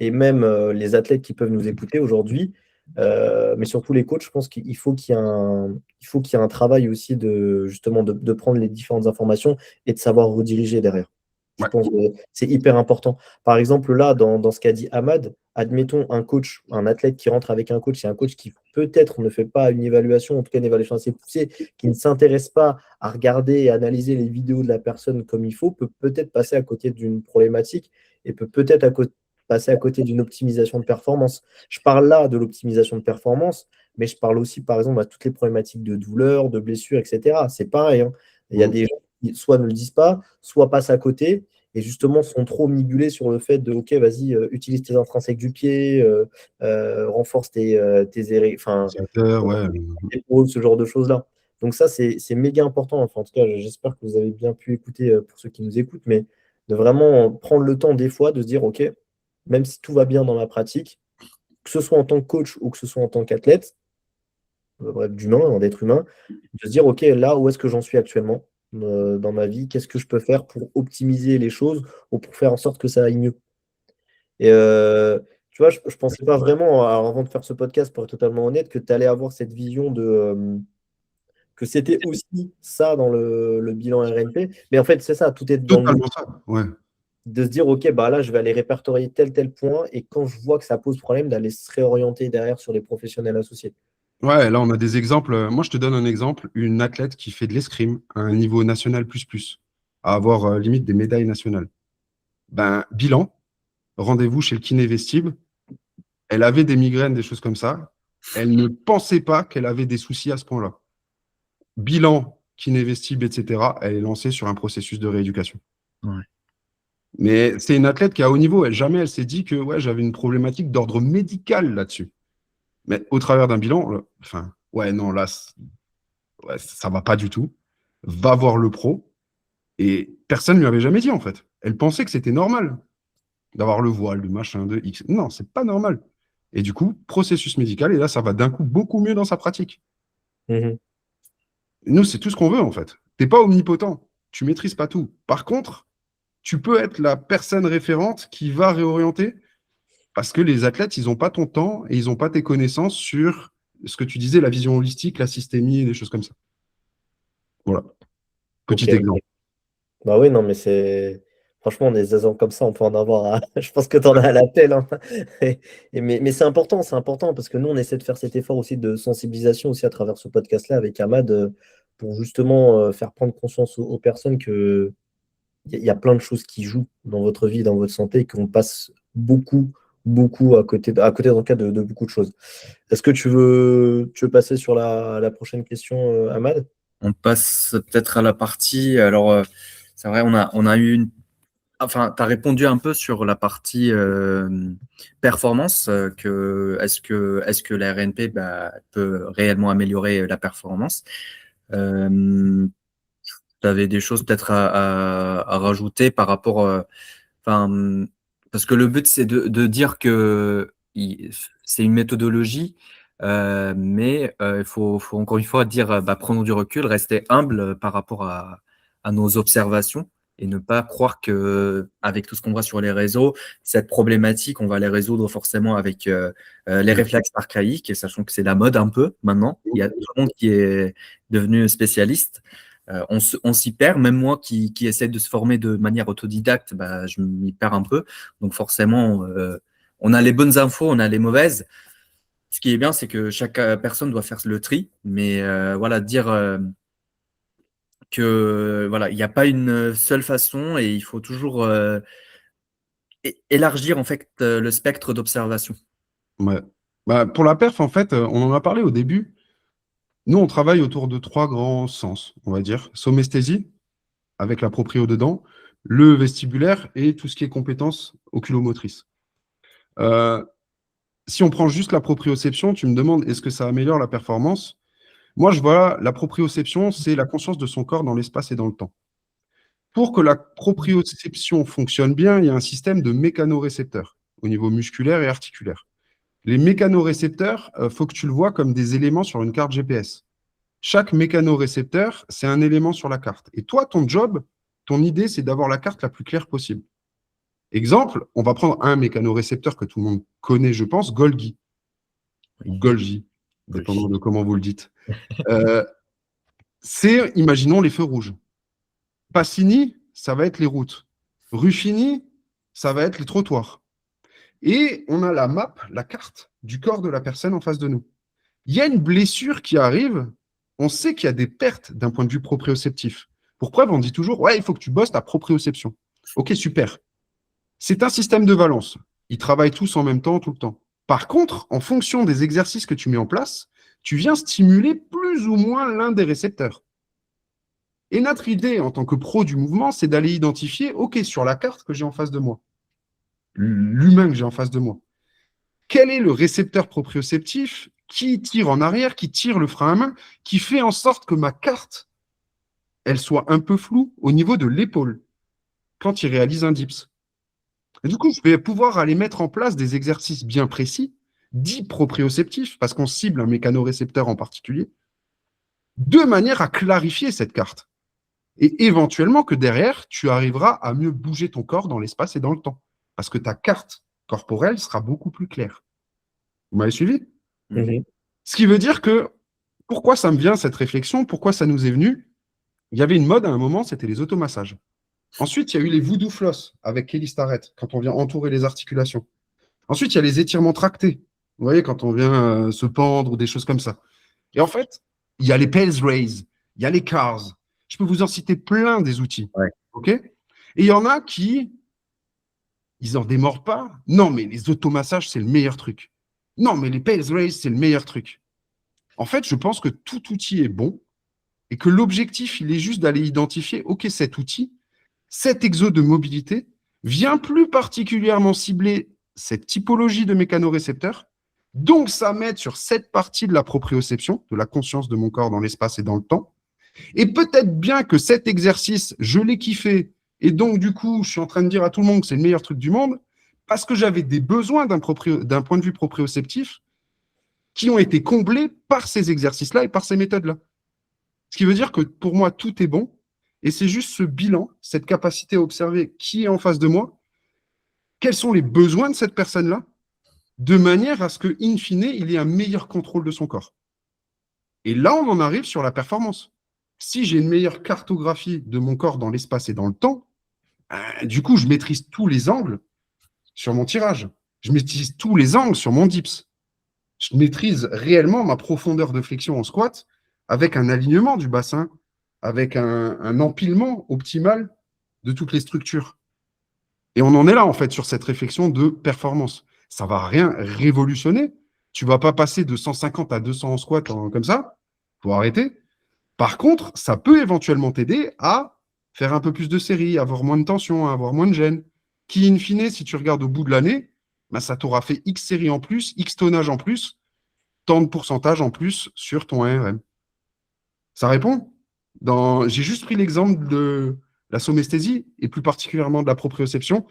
et même les athlètes qui peuvent nous écouter aujourd'hui, mais surtout les coachs, je pense qu'il faut qu'il y ait un travail aussi justement de prendre les différentes informations et de savoir rediriger derrière. Je pense que c'est hyper important. Par exemple, là, dans ce qu'a dit Ahmad, admettons un coach, un athlète qui rentre avec un coach, et un coach qui peut-être ne fait pas une évaluation, en tout cas une évaluation assez poussée, qui ne s'intéresse pas à regarder et analyser les vidéos de la personne comme il faut, peut peut-être passer à côté d'une problématique et peut peut-être passer à côté d'une optimisation de performance. Je parle là de l'optimisation de performance, mais je parle aussi, par exemple, à toutes les problématiques de douleur, de blessure, etc. C'est pareil, hein. Il y a des gens qui soit ne le disent pas, soit passent à côté et justement sont trop omnibulés sur le fait de ok, vas-y, utilise tes intrinsèques du pied, renforce tes enfin, épaules, ce genre de choses-là. Donc ça, c'est méga important. Enfin, en tout cas, j'espère que vous avez bien pu écouter pour ceux qui nous écoutent, mais de vraiment prendre le temps des fois de se dire ok, même si tout va bien dans ma pratique, que ce soit en tant que coach ou que ce soit en tant qu'athlète, bref, d'humain, d'être humain, de se dire ok, là, où est-ce que j'en suis actuellement dans ma vie, qu'est-ce que je peux faire pour optimiser les choses ou pour faire en sorte que ça aille mieux. Et tu vois, je ne pensais pas vraiment, alors, avant de faire ce podcast, pour être totalement honnête, que tu allais avoir cette vision que c'était aussi ça dans le bilan RNP. Mais en fait, c'est ça, tout est dans le
Totalement ça, ouais.
de se dire, ok, bah là, je vais aller répertorier tel point, et quand je vois que ça pose problème, d'aller se réorienter derrière sur les professionnels associés.
Ouais, là, on a des exemples. Moi, je te donne un exemple. Une athlète qui fait de l'escrime à un niveau national plus, à avoir limite des médailles nationales. Ben, bilan, rendez-vous chez le kiné vestib. Elle avait des migraines, des choses comme ça. Elle ne pensait pas qu'elle avait des soucis à ce point-là. Bilan, kiné vestib, etc. Elle est lancée sur un processus de rééducation.
Ouais.
Mais c'est une athlète qui est à haut niveau. Jamais elle s'est dit que ouais, j'avais une problématique d'ordre médical là-dessus. Mais au travers d'un bilan, enfin, ouais, non, là, ouais, ça va pas du tout. Va voir le pro. Et personne ne lui avait jamais dit, en fait. Elle pensait que c'était normal d'avoir le voile, le machin, de X. Non, c'est pas normal. Et du coup, processus médical, et là, ça va d'un coup beaucoup mieux dans sa pratique.
Mhm.
Nous, c'est tout ce qu'on veut, en fait. T'es pas omnipotent. Tu maîtrises pas tout. Par contre, tu peux être la personne référente qui va réorienter Parce que les athlètes, ils n'ont pas ton temps et ils n'ont pas tes connaissances sur ce que tu disais, la vision holistique, la systémie, des choses comme ça. Voilà.
Ok,
Petit exemple.
ok. Bah oui, non, mais c'est. Franchement, des exemples comme ça, on peut en avoir. Je pense que tu en as à l'appel, hein. Mais c'est important parce que nous, on essaie de faire cet effort aussi de sensibilisation aussi à travers ce podcast-là avec Ahmad pour justement faire prendre conscience aux personnes que il y a plein de choses qui jouent dans votre vie, dans votre santé, et qu'on passe beaucoup à côté dans le cas de beaucoup de choses. Est-ce que tu veux passer sur la prochaine question, Ahmad?
On passe peut-être à la partie. Alors, c'est vrai, on a eu une. Enfin, tu as répondu un peu sur la partie performance, est-ce que la RNP peut réellement améliorer la performance. Tu avais des choses peut-être à rajouter par rapport. Enfin, parce que le but, c'est de dire que c'est une méthodologie, mais il faut encore une fois dire, prendre du recul, rester humble par rapport à nos observations et ne pas croire que avec tout ce qu'on voit sur les réseaux, cette problématique, on va les résoudre forcément avec les réflexes archaïques, et sachant que c'est la mode un peu maintenant. Il y a tout le monde qui est devenu spécialiste. On s'y perd, même moi qui essaie de se former de manière autodidacte, je m'y perds un peu. Donc forcément, on a les bonnes infos, on a les mauvaises. Ce qui est bien, c'est que chaque personne doit faire le tri, mais voilà, dire que voilà, il n'y a pas une seule façon et il faut toujours élargir en fait le spectre d'observation.
Ouais. Pour la perf, en fait, on en a parlé au début. Nous, on travaille autour de 3 grands sens, on va dire. Somesthésie, avec la proprio dedans, le vestibulaire et tout ce qui est compétences oculomotrices. Si on prend juste la proprioception, tu me demandes est-ce que ça améliore la performance? Moi, je vois la proprioception, c'est la conscience de son corps dans l'espace et dans le temps. Pour que la proprioception fonctionne bien, il y a un système de mécanorécepteurs au niveau musculaire et articulaire. Les mécanorécepteurs, il faut que tu le vois comme des éléments sur une carte GPS. Chaque mécanorécepteur, c'est un élément sur la carte. Et toi, ton job, ton idée, c'est d'avoir la carte la plus claire possible. Exemple, on va prendre un mécanorécepteur que tout le monde connaît, je pense, Golgi, ou Golgi, dépendant de comment vous le dites. C'est, imaginons, les feux rouges. Passini, ça va être les routes. Ruffini, ça va être les trottoirs. Et on a la map, la carte du corps de la personne en face de nous. Il y a une blessure qui arrive, on sait qu'il y a des pertes d'un point de vue proprioceptif. Pour preuve, on dit toujours, ouais, il faut que tu bosses ta proprioception. Ok, super. C'est un système de valence. Ils travaillent tous en même temps, tout le temps. Par contre, en fonction des exercices que tu mets en place, tu viens stimuler plus ou moins l'un des récepteurs. Et notre idée en tant que pro du mouvement, c'est d'aller identifier, ok, sur la carte que j'ai en face de moi, l'humain que j'ai en face de moi, quel est le récepteur proprioceptif qui tire en arrière, qui tire le frein à main, qui fait en sorte que ma carte, elle soit un peu floue au niveau de l'épaule quand il réalise un dips. Et du coup, je vais pouvoir aller mettre en place des exercices bien précis, dits proprioceptifs, parce qu'on cible un mécanorécepteur en particulier, de manière à clarifier cette carte. Et éventuellement que derrière, tu arriveras à mieux bouger ton corps dans l'espace et dans le temps. Parce que ta carte corporelle sera beaucoup plus claire. Vous m'avez suivi?
Mhm.
Ce qui veut dire que, pourquoi ça me vient cette réflexion? Pourquoi ça nous est venu? Il y avait une mode à un moment, c'était les automassages. Ensuite, il y a eu les voodoo floss avec Kelly Starrett, quand on vient entourer les articulations. Ensuite, il y a les étirements tractés. Vous voyez, quand on vient se pendre ou des choses comme ça. Et en fait, il y a les Pales Rays, il y a les Cars. Je peux vous en citer plein des outils.
Ouais.
OK? Et il y en a qui, ils n'en démordent pas. Non, mais les automassages, c'est le meilleur truc. Non, mais les Pales Rays, c'est le meilleur truc. En fait, je pense que tout outil est bon et que l'objectif, il est juste d'aller identifier, OK, cet outil, cet exo de mobilité vient plus particulièrement cibler cette typologie de mécanorécepteurs. Donc, ça m'aide sur cette partie de la proprioception, de la conscience de mon corps dans l'espace et dans le temps. Et peut-être bien que cet exercice, je l'ai kiffé, et donc, du coup, je suis en train de dire à tout le monde que c'est le meilleur truc du monde, parce que j'avais des besoins d'un point de vue proprioceptif qui ont été comblés par ces exercices-là et par ces méthodes-là. Ce qui veut dire que pour moi, tout est bon, et c'est juste ce bilan, cette capacité à observer qui est en face de moi, quels sont les besoins de cette personne-là, de manière à ce que, in fine, il ait un meilleur contrôle de son corps. Et là, on en arrive sur la performance. Si j'ai une meilleure cartographie de mon corps dans l'espace et dans le temps, du coup, je maîtrise tous les angles sur mon tirage. Je maîtrise tous les angles sur mon dips. Je maîtrise réellement ma profondeur de flexion en squat avec un alignement du bassin, avec un empilement optimal de toutes les structures. Et on en est là, en fait, sur cette réflexion de performance. Ça ne va rien révolutionner. Tu ne vas pas passer de 150 à 200 en squat comme ça. Il faut arrêter. Par contre, ça peut éventuellement t'aider à faire un peu plus de séries, avoir moins de tension, avoir moins de gêne. Qui, in fine, si tu regardes au bout de l'année, bah, ça t'aura fait X séries en plus, X tonnage en plus, tant de pourcentage en plus sur ton ARM. Ça répond? J'ai juste pris l'exemple de la somesthésie et plus particulièrement de la proprioception.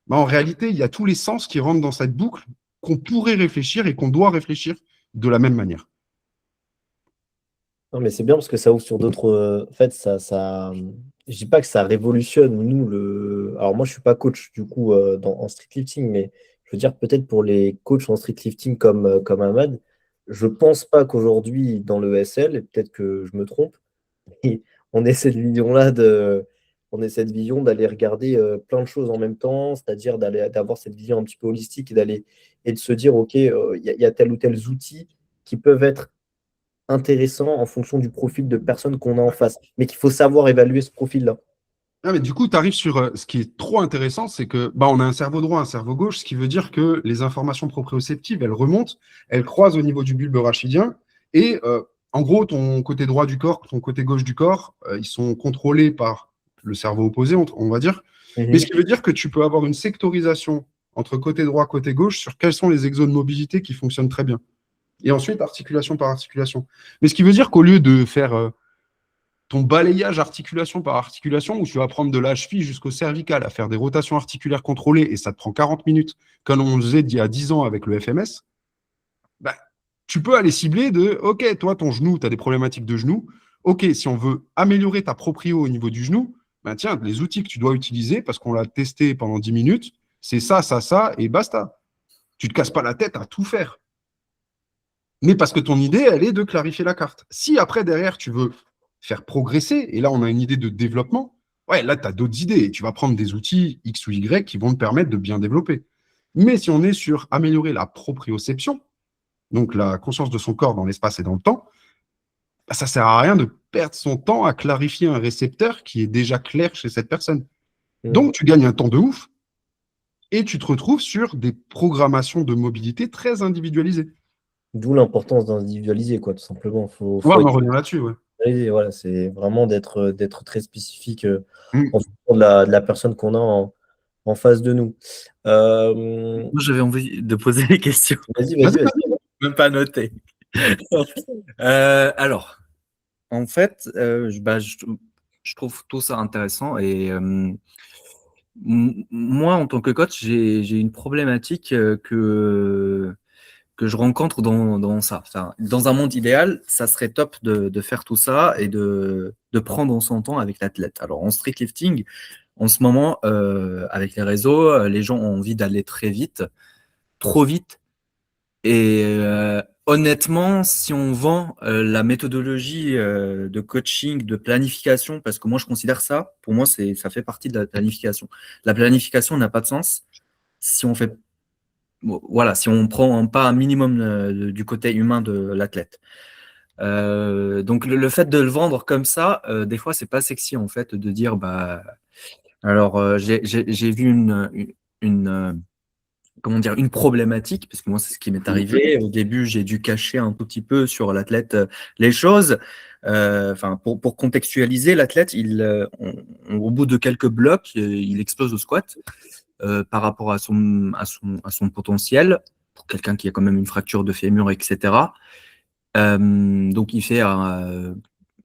Bah, en réalité, il y a tous les sens qui rentrent dans cette boucle qu'on pourrait réfléchir et qu'on doit réfléchir de la même manière.
Non, mais c'est bien parce que ça ouvre sur d'autres. En fait, je dis pas que ça révolutionne, nous, Alors, moi, je suis pas coach, du coup, en street lifting, mais je veux dire, peut-être pour les coachs en street lifting comme Ahmad, je pense pas qu'aujourd'hui, dans le SL, et peut-être que je me trompe, on ait cette vision-là on ait cette vision d'aller regarder plein de choses en même temps, c'est-à-dire d'avoir cette vision un petit peu holistique et de se dire, OK, il y a tel ou tel outils qui peuvent être intéressants en fonction du profil de personne qu'on a en face, mais qu'il faut savoir évaluer ce profil-là.
Ah, mais du coup, tu arrives sur ce qui est trop intéressant, c'est que bah, on a un cerveau droit, un cerveau gauche, ce qui veut dire que les informations proprioceptives, elles remontent, elles croisent au niveau du bulbe rachidien, et en gros, ton côté droit du corps, ton côté gauche du corps, ils sont contrôlés par le cerveau opposé, on va dire. Mais ce qui veut dire que tu peux avoir une sectorisation entre côté droit, côté gauche, sur quels sont les exos de mobilité qui fonctionnent très bien. Et ensuite, articulation par articulation. Mais ce qui veut dire qu'au lieu de faire ton balayage articulation par articulation, où tu vas prendre de la cheville jusqu'au cervical à faire des rotations articulaires contrôlées, et ça te prend 40 minutes, comme on faisait il y a 10 ans avec le FMS, bah, tu peux aller cibler de, OK, toi, ton genou, tu as des problématiques de genou. OK, si on veut améliorer ta proprio au niveau du genou, bah, tiens, les outils que tu dois utiliser, parce qu'on l'a testé pendant 10 minutes, c'est ça, ça, ça, et basta. Tu ne te casses pas la tête à tout faire. Mais parce que ton idée, elle est de clarifier la carte. Si après, derrière, tu veux faire progresser, et là, on a une idée de développement, ouais, là, tu as d'autres idées, et tu vas prendre des outils X ou Y qui vont te permettre de bien développer. Mais si on est sur améliorer la proprioception, donc la conscience de son corps dans l'espace et dans le temps, bah, ça ne sert à rien de perdre son temps à clarifier un récepteur qui est déjà clair chez cette personne. Donc, tu gagnes un temps de ouf, et tu te retrouves sur des programmations de mobilité très individualisées.
D'où l'importance d'individualiser, quoi, tout simplement.
On va revenir là-dessus, ouais.
Voilà, c'est vraiment d'être très spécifique
Mm.
en fonction de la personne qu'on a en face de nous.
Moi, j'avais envie de poser des questions.
Vas-y.
Même pas noté. Alors, en fait, je trouve tout ça intéressant et moi, en tant que coach, j'ai une problématique que je rencontre dans ça. Enfin, dans un monde idéal, ça serait top de faire tout ça et de prendre son temps avec l'athlète. Alors, en street lifting, en ce moment, avec les réseaux, les gens ont envie d'aller très vite, trop vite. Et honnêtement, si on vend la méthodologie de coaching, de planification, parce que moi, je considère ça, pour moi, ça fait partie de la planification. La planification n'a pas de sens si on fait voilà, si on prend pas un minimum du côté humain de l'athlète. Donc le fait de le vendre comme ça, des fois c'est pas sexy en fait de dire bah alors j'ai vu comment dire une problématique parce que moi c'est ce qui m'est arrivé. Au début j'ai dû cacher un tout petit peu sur l'athlète les choses. Enfin pour contextualiser l'athlète, au bout de quelques blocs, il explose au squat. Par rapport à son potentiel, pour quelqu'un qui a quand même une fracture de fémur, etc. Donc il fait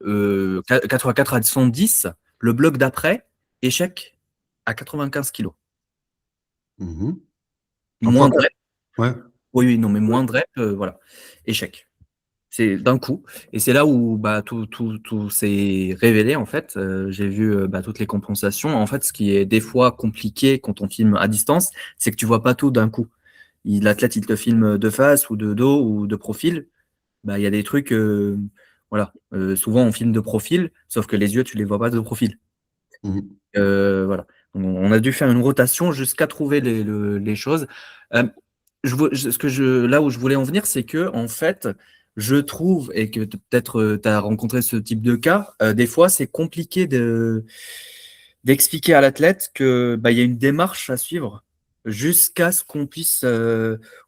84 à 110. Le bloc d'après, échec à 95 kg.
Mm-hmm.
Moins de reps.
Ouais.
Oui, non, mais moins de reps, voilà. Échec. C'est d'un coup. Et c'est là où tout s'est révélé, en fait. J'ai vu toutes les compensations. En fait, ce qui est des fois compliqué quand on filme à distance, c'est que tu vois pas tout d'un coup. l'athlète, il te filme de face ou de dos ou de profil. Bah, il y a des trucs, voilà. Souvent, on filme de profil, sauf que les yeux, tu les vois pas de profil.
Mhm.
Voilà. On a dû faire une rotation jusqu'à trouver les choses. Là où je voulais en venir, c'est que, en fait, je trouve, et que peut-être tu as rencontré ce type de cas, des fois, c'est compliqué d'expliquer à l'athlète que bah, il y a une démarche à suivre jusqu'à ce qu'on puisse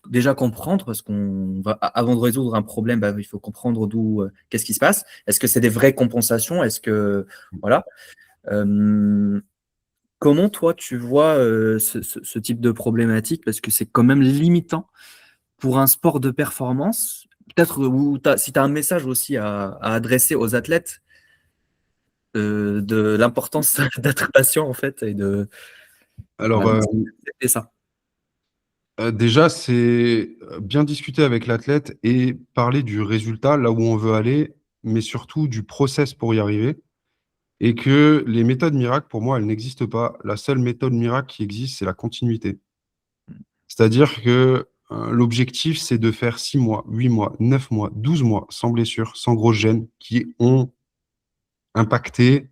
déjà comprendre, parce qu'on va, avant de résoudre un problème, bah, il faut comprendre qu'est-ce qui se passe. Est-ce que c'est des vraies compensations? Est-ce que, voilà. Euh, Comment toi tu vois ce type de problématique? Parce que c'est quand même limitant pour un sport de performance. Peut-être si tu as un message aussi à adresser aux athlètes de l'importance d'être patient en fait et de
Alors,
bah, d'accepter ça.
déjà, c'est bien discuter avec l'athlète et parler du résultat, là où on veut aller, mais surtout du process pour y arriver. Et que les méthodes miracles, pour moi, elles n'existent pas. La seule méthode miracle qui existe, c'est la continuité. C'est-à-dire que l'objectif, c'est de faire 6 mois, 8 mois, 9 mois, 12 mois sans blessure, sans gros gènes qui ont impacté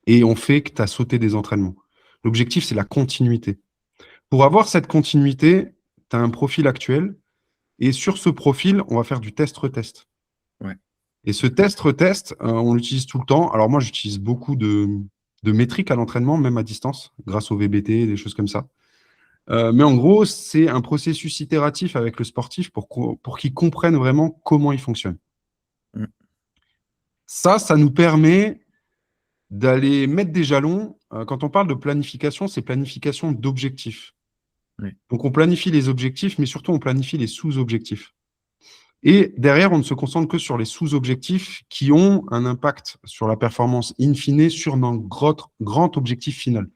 et ont fait que tu as sauté des entraînements. L'objectif, c'est la continuité. Pour avoir cette continuité, tu as un profil actuel et sur ce profil, on va faire du test-retest.
Ouais.
Et ce test-retest, on l'utilise tout le temps. Alors moi, j'utilise beaucoup de métriques à l'entraînement, même à distance, grâce au VBT, des choses comme ça. Mais en gros, c'est un processus itératif avec le sportif pour qu'il comprenne vraiment comment il fonctionne.
Mm.
Ça nous permet d'aller mettre des jalons. Quand on parle de planification, c'est planification d'objectifs.
Oui.
Donc on planifie les objectifs, mais surtout on planifie les sous-objectifs. Et derrière, on ne se concentre que sur les sous-objectifs qui ont un impact sur la performance in fine sur notre grand objectif final.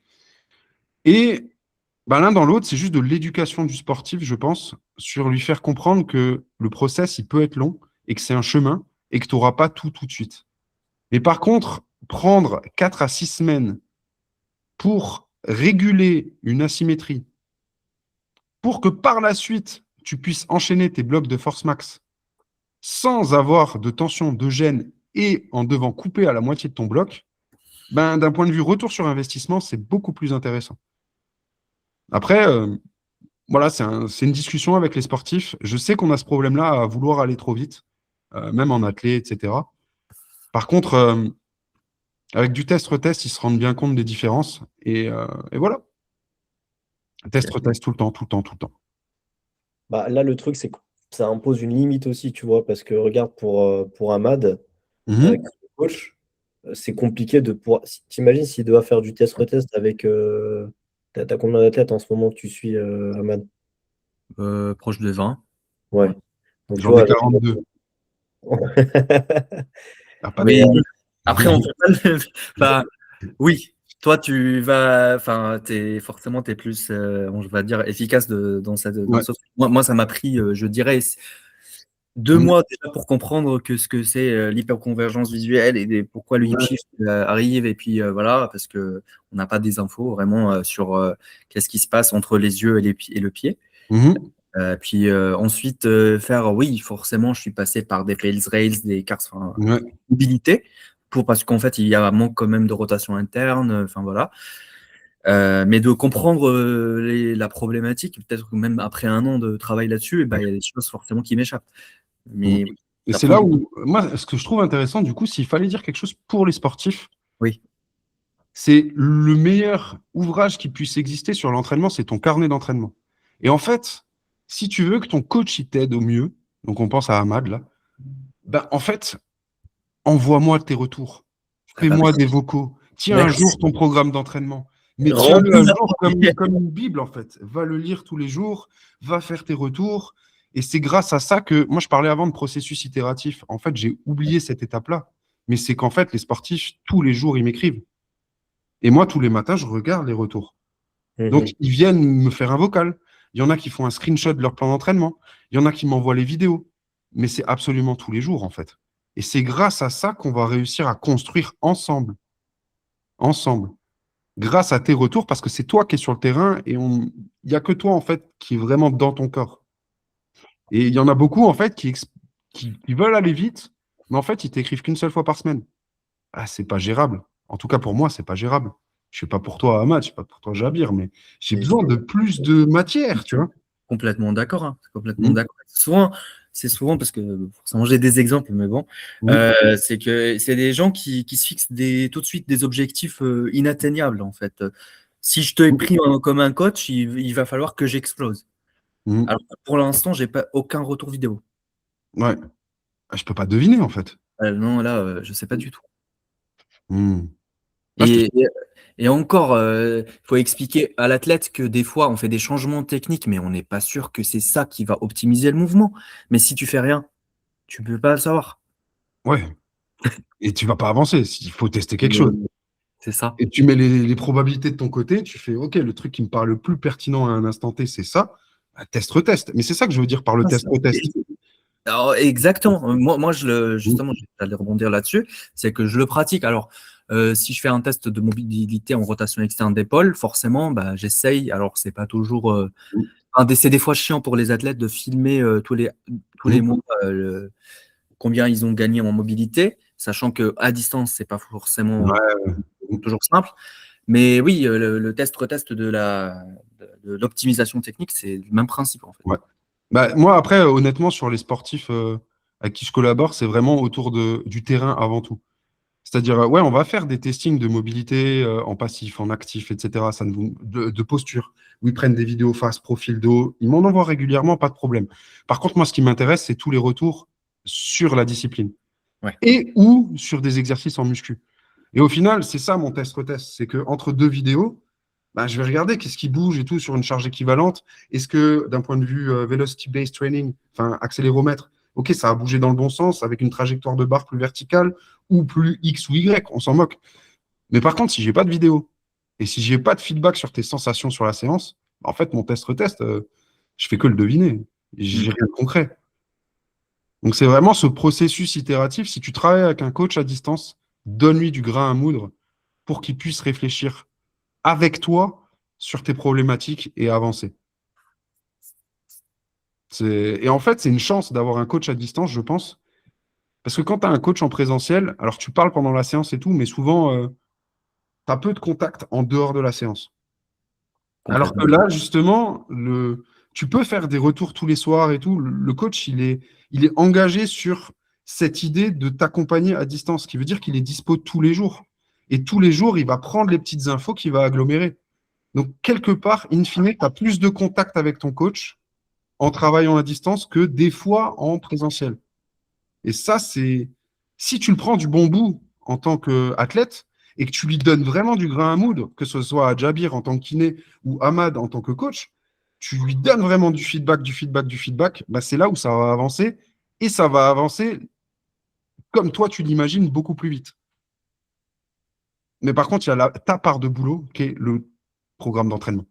Et ben, l'un dans l'autre, c'est juste de l'éducation du sportif, je pense, sur lui faire comprendre que le process, il peut être long et que c'est un chemin et que tu n'auras pas tout de suite. Mais par contre, prendre 4 à 6 semaines pour réguler une asymétrie, pour que par la suite, tu puisses enchaîner tes blocs de force max sans avoir de tension, de gêne et en devant couper à la moitié de ton bloc, ben, d'un point de vue retour sur investissement, c'est beaucoup plus intéressant. Après, voilà, c'est une discussion avec les sportifs. Je sais qu'on a ce problème-là à vouloir aller trop vite, même en athlète, etc. Par contre, avec du test-retest, ils se rendent bien compte des différences. Et voilà. Test-retest tout le temps, tout le temps, tout le temps.
Bah, là, le truc, c'est que ça impose une limite aussi, tu vois, parce que regarde, pour Ahmad, qui
Mhm.
est coach, c'est compliqué de pouvoir. T'imagines s'il doit faire du test-retest avec. T'as combien d'athlètes en ce moment que tu suis, Ahmad?
Proche de 20.
Ouais. Donc, tu
J'en ai
vois, là,
42. Ah, pas
Mais
mais
de-
après, on peut pas enfin, oui, toi, forcément, tu es plus, on va dire, efficace dans
Ouais.
ce. Moi, ça m'a pris, je dirais, 2 mois déjà pour comprendre ce que c'est l'hyperconvergence visuelle et pourquoi le hip
Ouais.
shift arrive. Et puis voilà, parce qu'on n'a pas des infos vraiment sur qu'est-ce qui se passe entre les yeux et le pied.
Mhm.
Puis ensuite, oui, forcément, je suis passé par des fails rails, des cartes, enfin,
Ouais.
mobilité, parce qu'en fait, il y a un manque quand même de rotation interne, enfin voilà. Mais de comprendre la problématique, peut-être que même après un an de travail là-dessus, il y a des choses forcément qui m'échappent.
Mhm.
Mais oui,
Et
ça
c'est
prend
là
du temps.
où, moi, ce que je trouve intéressant, du coup, s'il fallait dire quelque chose pour les sportifs,
Oui,
c'est le meilleur ouvrage qui puisse exister sur l'entraînement, c'est ton carnet d'entraînement. Et en fait, si tu veux que ton coach il t'aide au mieux, donc on pense à Ahmad là, ben en fait, envoie-moi tes retours,
ah bah oui.
fais-moi des vocaux, tiens un jour
Merci.
ton programme d'entraînement, mais tiens-le un
Remplis-la.
jour comme une Bible en fait. Va le lire tous les jours, va faire tes retours. Et c'est grâce à ça que, moi je parlais avant de processus itératif, en fait j'ai oublié cette étape-là. Mais c'est qu'en fait les sportifs, tous les jours, ils m'écrivent. Et moi, tous les matins, je regarde les retours. Donc,
Mhm.
ils viennent me faire un vocal. Il y en a qui font un screenshot de leur plan d'entraînement. Il y en a qui m'envoient les vidéos. Mais c'est absolument tous les jours, en fait. Et c'est grâce à ça qu'on va réussir à construire ensemble. Ensemble. Grâce à tes retours, parce que c'est toi qui es sur le terrain et il n'y a que toi, en fait, qui est vraiment dans ton corps. Et il y en a beaucoup, en fait, qui veulent aller vite, mais en fait, ils t'écrivent qu'une seule fois par semaine. Ah, c'est pas gérable. En tout cas, pour moi, c'est pas gérable. Je sais pas pour toi, Ahmad, je sais pas pour toi, Jabir, mais j'ai
Et
besoin de plus de matière, tu vois.
Complètement d'accord, hein, complètement
Mm.
d'accord. C'est souvent parce que forcément j'ai des exemples, mais bon,
Mm.
c'est que c'est des gens qui se fixent tout de suite des objectifs inatteignables en fait. Si je te ai pris comme un coach, il va falloir que j'explose.
Mm.
Alors que pour l'instant, j'ai pas aucun retour vidéo.
Ouais. Ah, je peux pas deviner, en fait.
Non, là, je sais pas du tout.
Mm. Ah,
Et, et, et encore, il faut expliquer à l'athlète que des fois, on fait des changements techniques, mais on n'est pas sûr que c'est ça qui va optimiser le mouvement. Mais si tu fais rien, tu peux pas le savoir.
ouais. Et tu vas pas avancer. Il faut tester quelque chose.
C'est ça.
Et tu mets les probabilités de ton côté, tu fais, OK, le truc qui me paraît le plus pertinent à un instant T, c'est ça. Bah, test, retest. Mais c'est ça que je veux dire par le
Ah,
test, retest.
Alors, exactement. Moi,
Mm.
justement, j'allais rebondir là-dessus. C'est que je le pratique. Alors, si je fais un test de mobilité en rotation externe d'épaule, forcément, bah, j'essaye. Alors, c'est pas toujours. C'est des fois chiant pour les athlètes de filmer tous les
Mm.
mois combien ils ont gagné en mobilité, sachant que à distance, c'est pas forcément
Ouais.
toujours simple. Mais oui, le test-retest de l'optimisation technique, c'est le même principe en fait.
Ouais. Bah, moi, après, honnêtement, sur les sportifs avec qui je collabore, c'est vraiment autour du terrain avant tout. C'est-à-dire, ouais, on va faire des testings de mobilité en passif, en actif, etc., de posture, où ils prennent des vidéos face, profil dos. Ils m'en envoient régulièrement, pas de problème. Par contre, moi, ce qui m'intéresse, c'est tous les retours sur la discipline
Ouais.
et ou sur des exercices en muscu. Et au final, c'est ça mon test-retest. C'est que entre deux vidéos, bah, je vais regarder qu'est-ce qui bouge et tout sur une charge équivalente. Est-ce que d'un point de vue velocity-based training, enfin accéléromètre, ok, ça a bougé dans le bon sens avec une trajectoire de barre plus verticale ou plus X ou Y, on s'en moque. Mais par contre, si j'ai pas de vidéo et si j'ai pas de feedback sur tes sensations sur la séance, bah, en fait, mon test-retest, je fais que le deviner. J'ai rien de concret. Donc c'est vraiment ce processus itératif. Si tu travailles avec un coach à distance, donne-lui du grain à moudre pour qu'il puisse réfléchir avec toi sur tes problématiques et avancer. Et en fait, c'est une chance d'avoir un coach à distance, je pense. Parce que quand tu as un coach en présentiel, alors tu parles pendant la séance et tout, mais souvent, tu as peu de contact en dehors de la séance. Alors que
Complètement.
là, justement, tu peux faire des retours tous les soirs et tout. Le coach, il est engagé sur cette idée de t'accompagner à distance, ce qui veut dire qu'il est dispo tous les jours. Et tous les jours, il va prendre les petites infos qu'il va agglomérer. Donc, quelque part, in fine, tu as plus de contact avec ton coach en travaillant à distance que des fois en présentiel. Et ça, c'est si tu le prends du bon bout en tant qu'athlète et que tu lui donnes vraiment du grain à moudre, que ce soit à Jabir en tant que kiné ou Ahmad en tant que coach, tu lui donnes vraiment du feedback, du feedback, du feedback, bah c'est là où ça va avancer et ça va avancer comme toi tu l'imagines beaucoup plus vite. Mais par contre, il y a ta part de boulot qui est le programme d'entraînement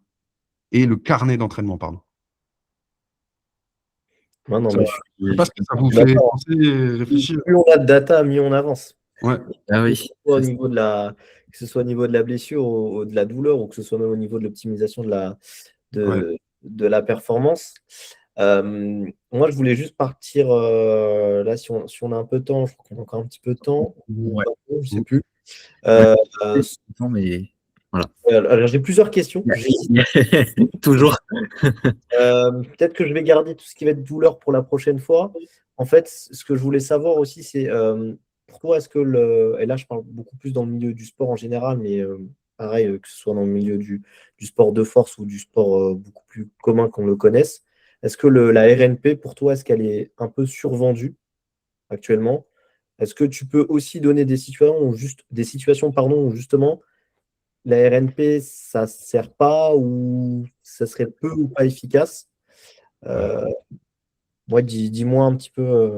et le carnet d'entraînement, pardon.
Ouais, non,
Ça-
mais
Je ne sais pas ce que ça vous
suis
fait
d'accord.
penser et réfléchir.
Plus on a de data, mieux on avance.
Ouais,
Ah
Que
oui.
ce soit au niveau que ce soit au niveau de la blessure, de la douleur, ou que ce soit même au niveau de l'optimisation
ouais.
de la performance. Moi, je voulais juste partir là, si on a un peu de temps, je crois qu'on a encore un petit peu de temps, ou
Ouais.
pas trop, je ne sais
Mm.
plus.
Ouais.
Euh,
Non, mais voilà.
alors, j'ai plusieurs questions.
Toujours.
Peut-être que je vais garder tout ce qui va être douleur pour la prochaine fois. En fait, ce que je voulais savoir aussi, c'est pour toi, est-ce que et là je parle beaucoup plus dans le milieu du sport en général, mais pareil, que ce soit dans le milieu du sport de force ou du sport beaucoup plus commun qu'on le connaisse, est-ce que la RNP, pour toi, est-ce qu'elle est un peu survendue actuellement? Est-ce que tu peux aussi donner des situations, pardon, où justement la RNP, ça ne sert pas ou ça serait peu ou pas efficace? Euh, ouais, dis-moi un petit peu.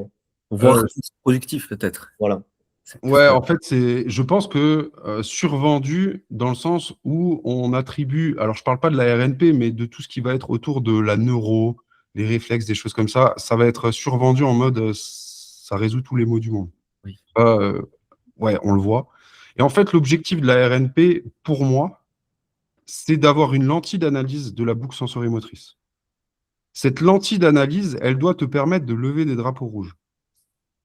Voir si c'est productif peut-être.
Voilà.
C'est plus
Ouais,
ça.
en fait, je pense que survendu dans le sens où on attribue, alors je parle pas de la RNP, mais de tout ce qui va être autour de la neuro, les réflexes, des choses comme ça va être survendu en mode ça résout tous les maux du monde.
Oui.
Ouais, on le voit. Et en fait, l'objectif de la RNP, pour moi, c'est d'avoir une lentille d'analyse de la boucle sensorimotrice. Cette lentille d'analyse, elle doit te permettre de lever des drapeaux rouges.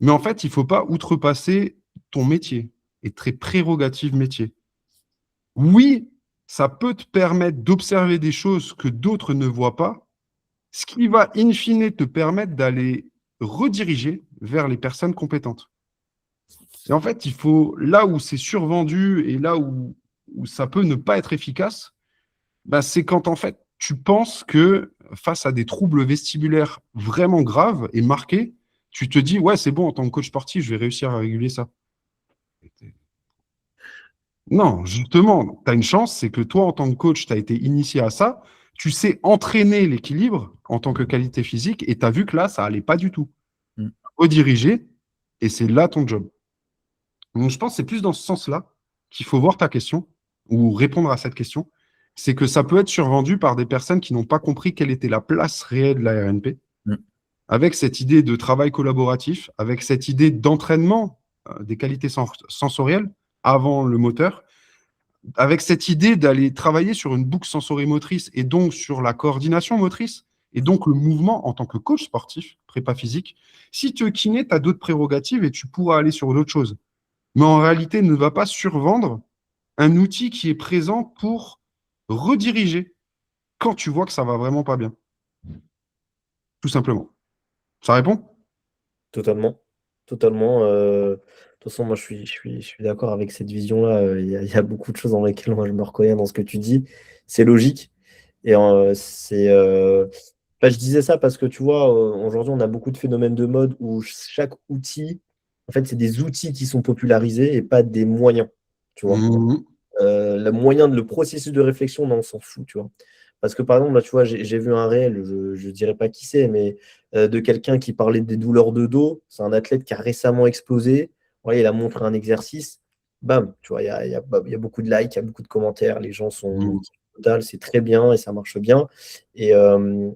Mais en fait, il ne faut pas outrepasser ton métier et tes prérogatives métier. Oui, ça peut te permettre d'observer des choses que d'autres ne voient pas, ce qui va in fine te permettre d'aller rediriger vers les personnes compétentes. Et en fait, il faut, là où c'est survendu et là où ça peut ne pas être efficace, bah, c'est quand en fait tu penses que face à des troubles vestibulaires vraiment graves et marqués, tu te dis, ouais, c'est bon, en tant que coach sportif, je vais réussir à réguler ça. Non, justement, tu as une chance, c'est que toi, en tant que coach, tu as été initié à ça, tu sais entraîner l'équilibre en tant que qualité physique et tu as vu que là, ça allait pas du tout.
Mm.
Rediriger, et c'est là ton job. Donc, je pense que c'est plus dans ce sens-là qu'il faut voir ta question ou répondre à cette question. C'est que ça peut être survendu par des personnes qui n'ont pas compris quelle était la place réelle de la RNP,
Mm.
avec cette idée de travail collaboratif, avec cette idée d'entraînement des qualités sensorielles avant le moteur, avec cette idée d'aller travailler sur une boucle sensorimotrice et donc sur la coordination motrice et donc le mouvement en tant que coach sportif, prépa physique. Si tu es kiné, tu as d'autres prérogatives et tu pourras aller sur d'autres choses. Mais en réalité, ne va pas survendre un outil qui est présent pour rediriger quand tu vois que ça va vraiment pas bien. Tout simplement. Ça répond?
Totalement. Totalement. De toute façon, moi, je suis d'accord avec cette vision-là. Il y a beaucoup de choses dans lesquelles moi, je me reconnais dans ce que tu dis. C'est logique. Et je disais ça parce que tu vois, aujourd'hui, on a beaucoup de phénomènes de mode où chaque outil, en fait, c'est des outils qui sont popularisés et pas des moyens. Tu vois.
Mmh.
Le processus de réflexion, non, on s'en fout, tu vois. Parce que par exemple, là, tu vois, j'ai vu un réel, je ne dirais pas qui c'est, mais de quelqu'un qui parlait des douleurs de dos. C'est un athlète qui a récemment explosé. Voilà, il a montré un exercice. Bam, tu vois, il y a beaucoup de likes, il y a beaucoup de commentaires. Les gens sont
Mmh.
total, c'est très bien et ça marche bien. Et, euh,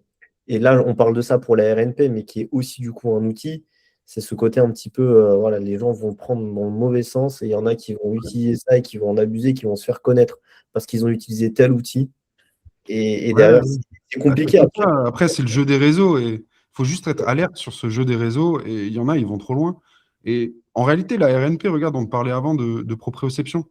et là, on parle de ça pour la RNP, mais qui est aussi du coup un outil. C'est ce côté un petit peu, voilà, les gens vont le prendre dans le mauvais sens et il y en a qui vont utiliser ça et qui vont en abuser, qui vont se faire connaître parce qu'ils ont utilisé tel outil. Et
Ouais,
derrière,
ouais.
c'est
Bah, c'est
compliqué
comme
après.
ça. Après, c'est le jeu des réseaux et il faut juste être alerte sur ce jeu des réseaux et il y en a, ils vont trop loin. Et en réalité, la RNP, regarde, on parlait avant de proprioception,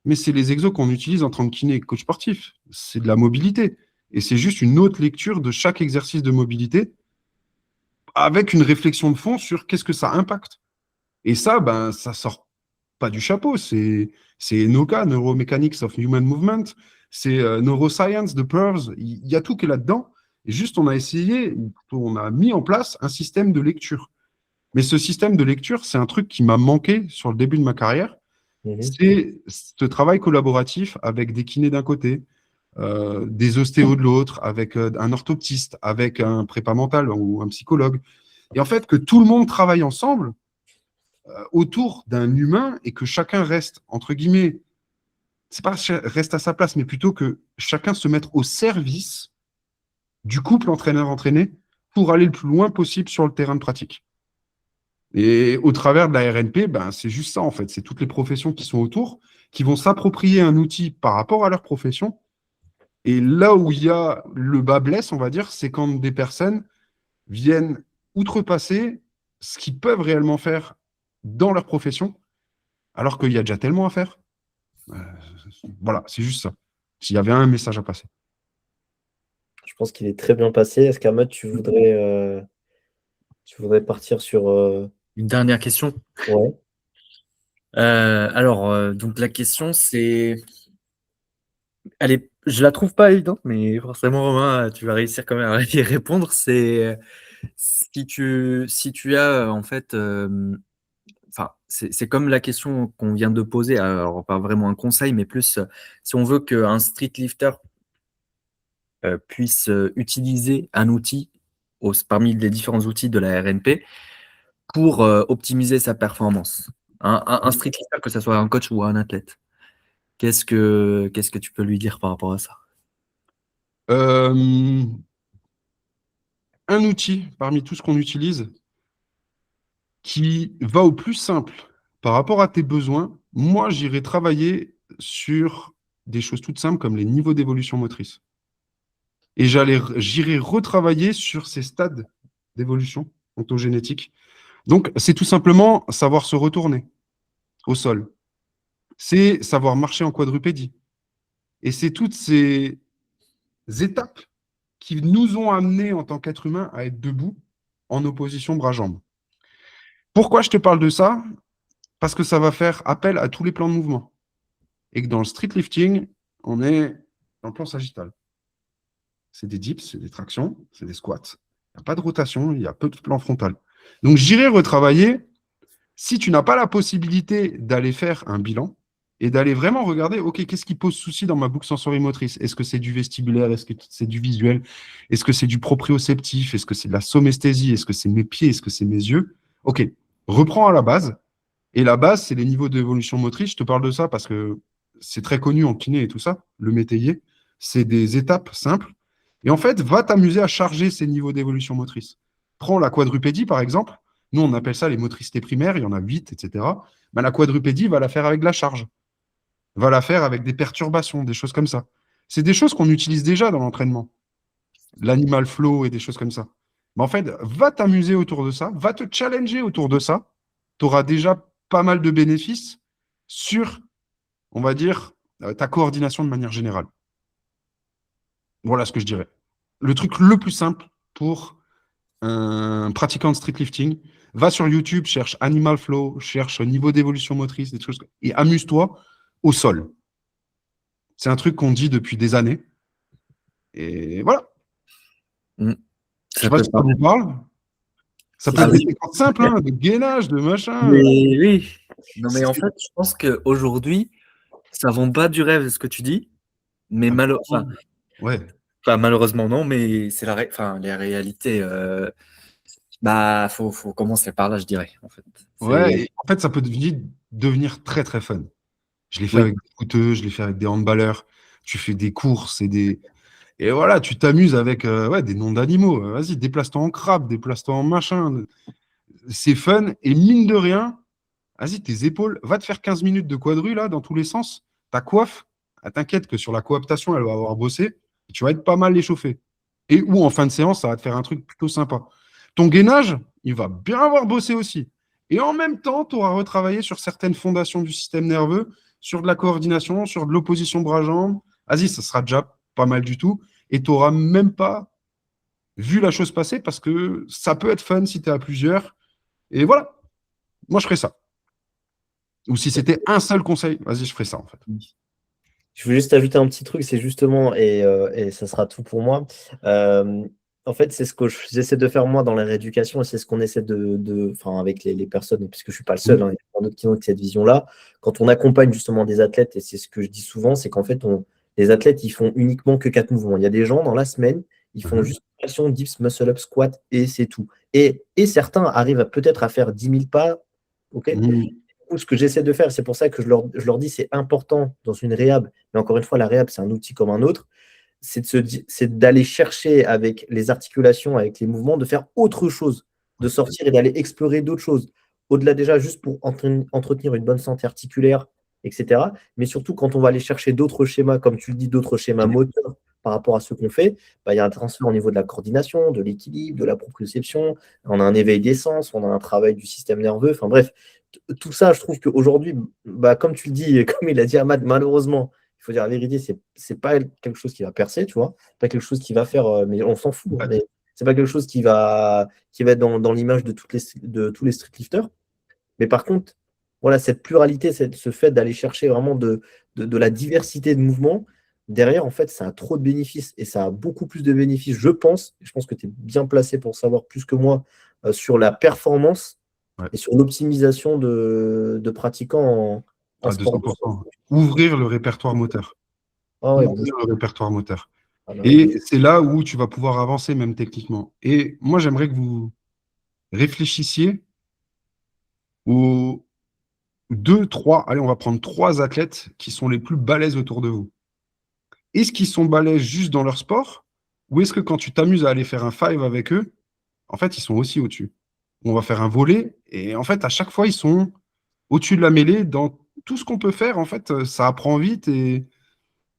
mais c'est les exos qu'on utilise en tant que kiné et coach sportif. C'est de la mobilité. Et c'est juste une autre lecture de chaque exercice de mobilité avec une réflexion de fond sur qu'est-ce que ça impacte. Et ça, ben, ça sort pas du chapeau. C'est NOCA, Neuromechanics of Human Movement. C'est Neuroscience de Peirce. Il y a tout qui est là-dedans. Et juste, on a essayé, on a mis en place un système de lecture. Mais ce système de lecture, c'est un truc qui m'a manqué sur le début de ma carrière.
Mhm.
C'est ce travail collaboratif avec des kinés d'un côté, des ostéos de l'autre, avec un orthoptiste, avec un prépa mental ou un psychologue. Et en fait, que tout le monde travaille ensemble autour d'un humain et que chacun reste, entre guillemets, c'est pas reste à sa place, mais plutôt que chacun se mette au service du couple entraîneur-entraîné pour aller le plus loin possible sur le terrain de pratique. Et au travers de la RNP, ben, c'est juste ça en fait. C'est toutes les professions qui sont autour qui vont s'approprier un outil par rapport à leur profession. Et là où il y a le bas blesse, on va dire, c'est quand des personnes viennent outrepasser ce qu'ils peuvent réellement faire dans leur profession, alors qu'il y a déjà tellement à faire. Euh, voilà, c'est juste ça. S'il y avait un message à passer.
Je pense qu'il est très bien passé. Est-ce qu'Ahmad, tu voudrais partir sur.
Une dernière question.
Ouais.
Donc la question, c'est, je la trouve pas évidente, mais forcément, Romain, tu vas réussir quand même à y répondre. C'est si tu as en fait, enfin, c'est comme la question qu'on vient de poser. Alors pas vraiment un conseil, mais plus si on veut qu'un street lifter puisse utiliser un outil parmi les différents outils de la RNP pour optimiser sa performance. Un street lifter, que ce soit un coach ou un athlète. Qu'est-ce que tu peux lui dire par rapport à ça?
Euh, un outil parmi tout ce qu'on utilise qui va au plus simple par rapport à tes besoins, moi, j'irai travailler sur des choses toutes simples comme les niveaux d'évolution motrice. et j'irai retravailler sur ces stades d'évolution ontogénétique. Donc, c'est tout simplement savoir se retourner au sol. C'est savoir marcher en quadrupédie. Et c'est toutes ces étapes qui nous ont amenés en tant qu'être humain à être debout en opposition bras-jambes. Pourquoi je te parle de ça? Parce que ça va faire appel à tous les plans de mouvement. Et que dans le street lifting, on est dans le plan sagittal. C'est des dips, c'est des tractions, c'est des squats. Il n'y a pas de rotation, il y a peu de plan frontal. Donc j'irai retravailler. Si tu n'as pas la possibilité d'aller faire un bilan et d'aller vraiment regarder, OK, qu'est-ce qui pose souci dans ma boucle sensorimotrice? Est-ce que c'est du vestibulaire? Est-ce que c'est du visuel? Est-ce que c'est du proprioceptif? Est-ce que c'est de la somesthésie? Est-ce que c'est mes pieds? Est-ce que c'est mes yeux? OK, reprends à la base. Et la base, c'est les niveaux d'évolution motrice. Je te parle de ça parce que c'est très connu en kiné et tout ça, le métayer. C'est des étapes simples. Et en fait, va t'amuser à charger ces niveaux d'évolution motrice. Prends la quadrupédie, par exemple. Nous, on appelle ça les motricités primaires. Il y en a 8, etc. Ben, la quadrupédie va la faire avec de la charge. Va la faire avec des perturbations, des choses comme ça. C'est des choses qu'on utilise déjà dans l'entraînement. L'animal flow et des choses comme ça. Mais en fait, va t'amuser autour de ça. Va te challenger autour de ça. Tu auras déjà pas mal de bénéfices sur, on va dire, ta coordination de manière générale. Voilà ce que je dirais. Le truc le plus simple pour un pratiquant de street lifting, va sur YouTube, cherche Animal Flow, cherche niveau d'évolution motrice, des choses, et amuse-toi au sol. C'est un truc qu'on dit depuis des années. Et voilà. Je sais pas si ça vous parle. Ça peut être des séquences simples, hein, de gainage, de machin.
Oui. Non, mais en fait, je pense qu'aujourd'hui, ça vend pas du rêve ce que tu dis, mais
Ouais.
malheureusement non, mais c'est les réalités. Faut commencer par là, je dirais. En fait,
Ouais, et en fait, ça peut devenir très très fun. Je l'ai fait avec des footeux, je l'ai fait avec des handballeurs. Tu fais des courses et voilà, tu t'amuses avec des noms d'animaux. Vas-y, déplace-toi en crabe, déplace-toi en machin. C'est fun. Et mine de rien, vas-y, tes épaules, va te faire 15 minutes de quadru là, dans tous les sens. Ta coiffe, t'inquiète que sur la coaptation, elle va avoir bossé. Et tu vas être pas mal échauffé. Et ou en fin de séance, ça va te faire un truc plutôt sympa. Ton gainage, il va bien avoir bossé aussi. Et en même temps, tu auras retravaillé sur certaines fondations du système nerveux, sur de la coordination, sur de l'opposition bras-jambes. Vas-y, ça sera déjà pas mal du tout. Et tu n'auras même pas vu la chose passer parce que ça peut être fun si tu es à plusieurs. Et voilà, moi je ferais ça. Ou si c'était un seul conseil, vas-y, je ferais ça en fait.
Je veux juste ajouter un petit truc, c'est justement, et ça sera tout pour moi. En fait, c'est ce que j'essaie de faire moi dans la rééducation et c'est ce qu'on essaie avec les personnes, puisque je ne suis pas le seul, hein, il y a plein d'autres qui ont cette vision-là. Quand on accompagne justement des athlètes, et c'est ce que je dis souvent, c'est qu'en fait, les athlètes, ils font uniquement que 4 mouvements. Il y a des gens dans la semaine, ils font juste traction, dips, muscle up, squat et c'est tout. Et certains arrivent peut-être à faire 10 000 pas, ok. Ce que j'essaie de faire, c'est pour ça que je leur dis c'est important dans une réhab, mais encore une fois, la réhab, c'est un outil comme un autre, c'est d'aller chercher avec les articulations, avec les mouvements, de faire autre chose, de sortir et d'aller explorer d'autres choses. Au-delà déjà, juste pour entretenir une bonne santé articulaire, etc. Mais surtout, quand on va aller chercher d'autres schémas, comme tu le dis, d'autres schémas moteurs par rapport à ce qu'on fait, il y a un transfert au niveau de la coordination, de l'équilibre, de la proprioception, on a un éveil des sens, on a un travail du système nerveux, enfin bref, tout ça, je trouve qu'aujourd'hui, comme tu le dis, comme il a dit Ahmad, malheureusement, il faut dire la vérité, c'est pas quelque chose qui va percer, tu vois, pas quelque chose qui va faire, mais on s'en fout, mais c'est pas quelque chose qui va être dans l'image de tous les street lifters. Mais par contre, voilà, cette pluralité, ce fait d'aller chercher vraiment de la diversité de mouvements, derrière, en fait, ça a trop de bénéfices et ça a beaucoup plus de bénéfices, je pense. Je pense que tu es bien placé pour savoir plus que moi sur la performance et sur l'optimisation de pratiquants en sport.
200%. Ouvrir le répertoire moteur. Ouvrir le répertoire moteur. Et c'est là où tu vas pouvoir avancer même techniquement. Et moi, j'aimerais que vous réfléchissiez aux 2, 3, allez, on va prendre 3 athlètes qui sont les plus balèzes autour de vous. Est-ce qu'ils sont balèzes juste dans leur sport ou est-ce que quand tu t'amuses à aller faire un 5 avec eux, en fait, ils sont aussi au-dessus? On va faire un volley et en fait, à chaque fois, ils sont au-dessus de la mêlée dans tout ce qu'on peut faire. En fait, ça apprend vite et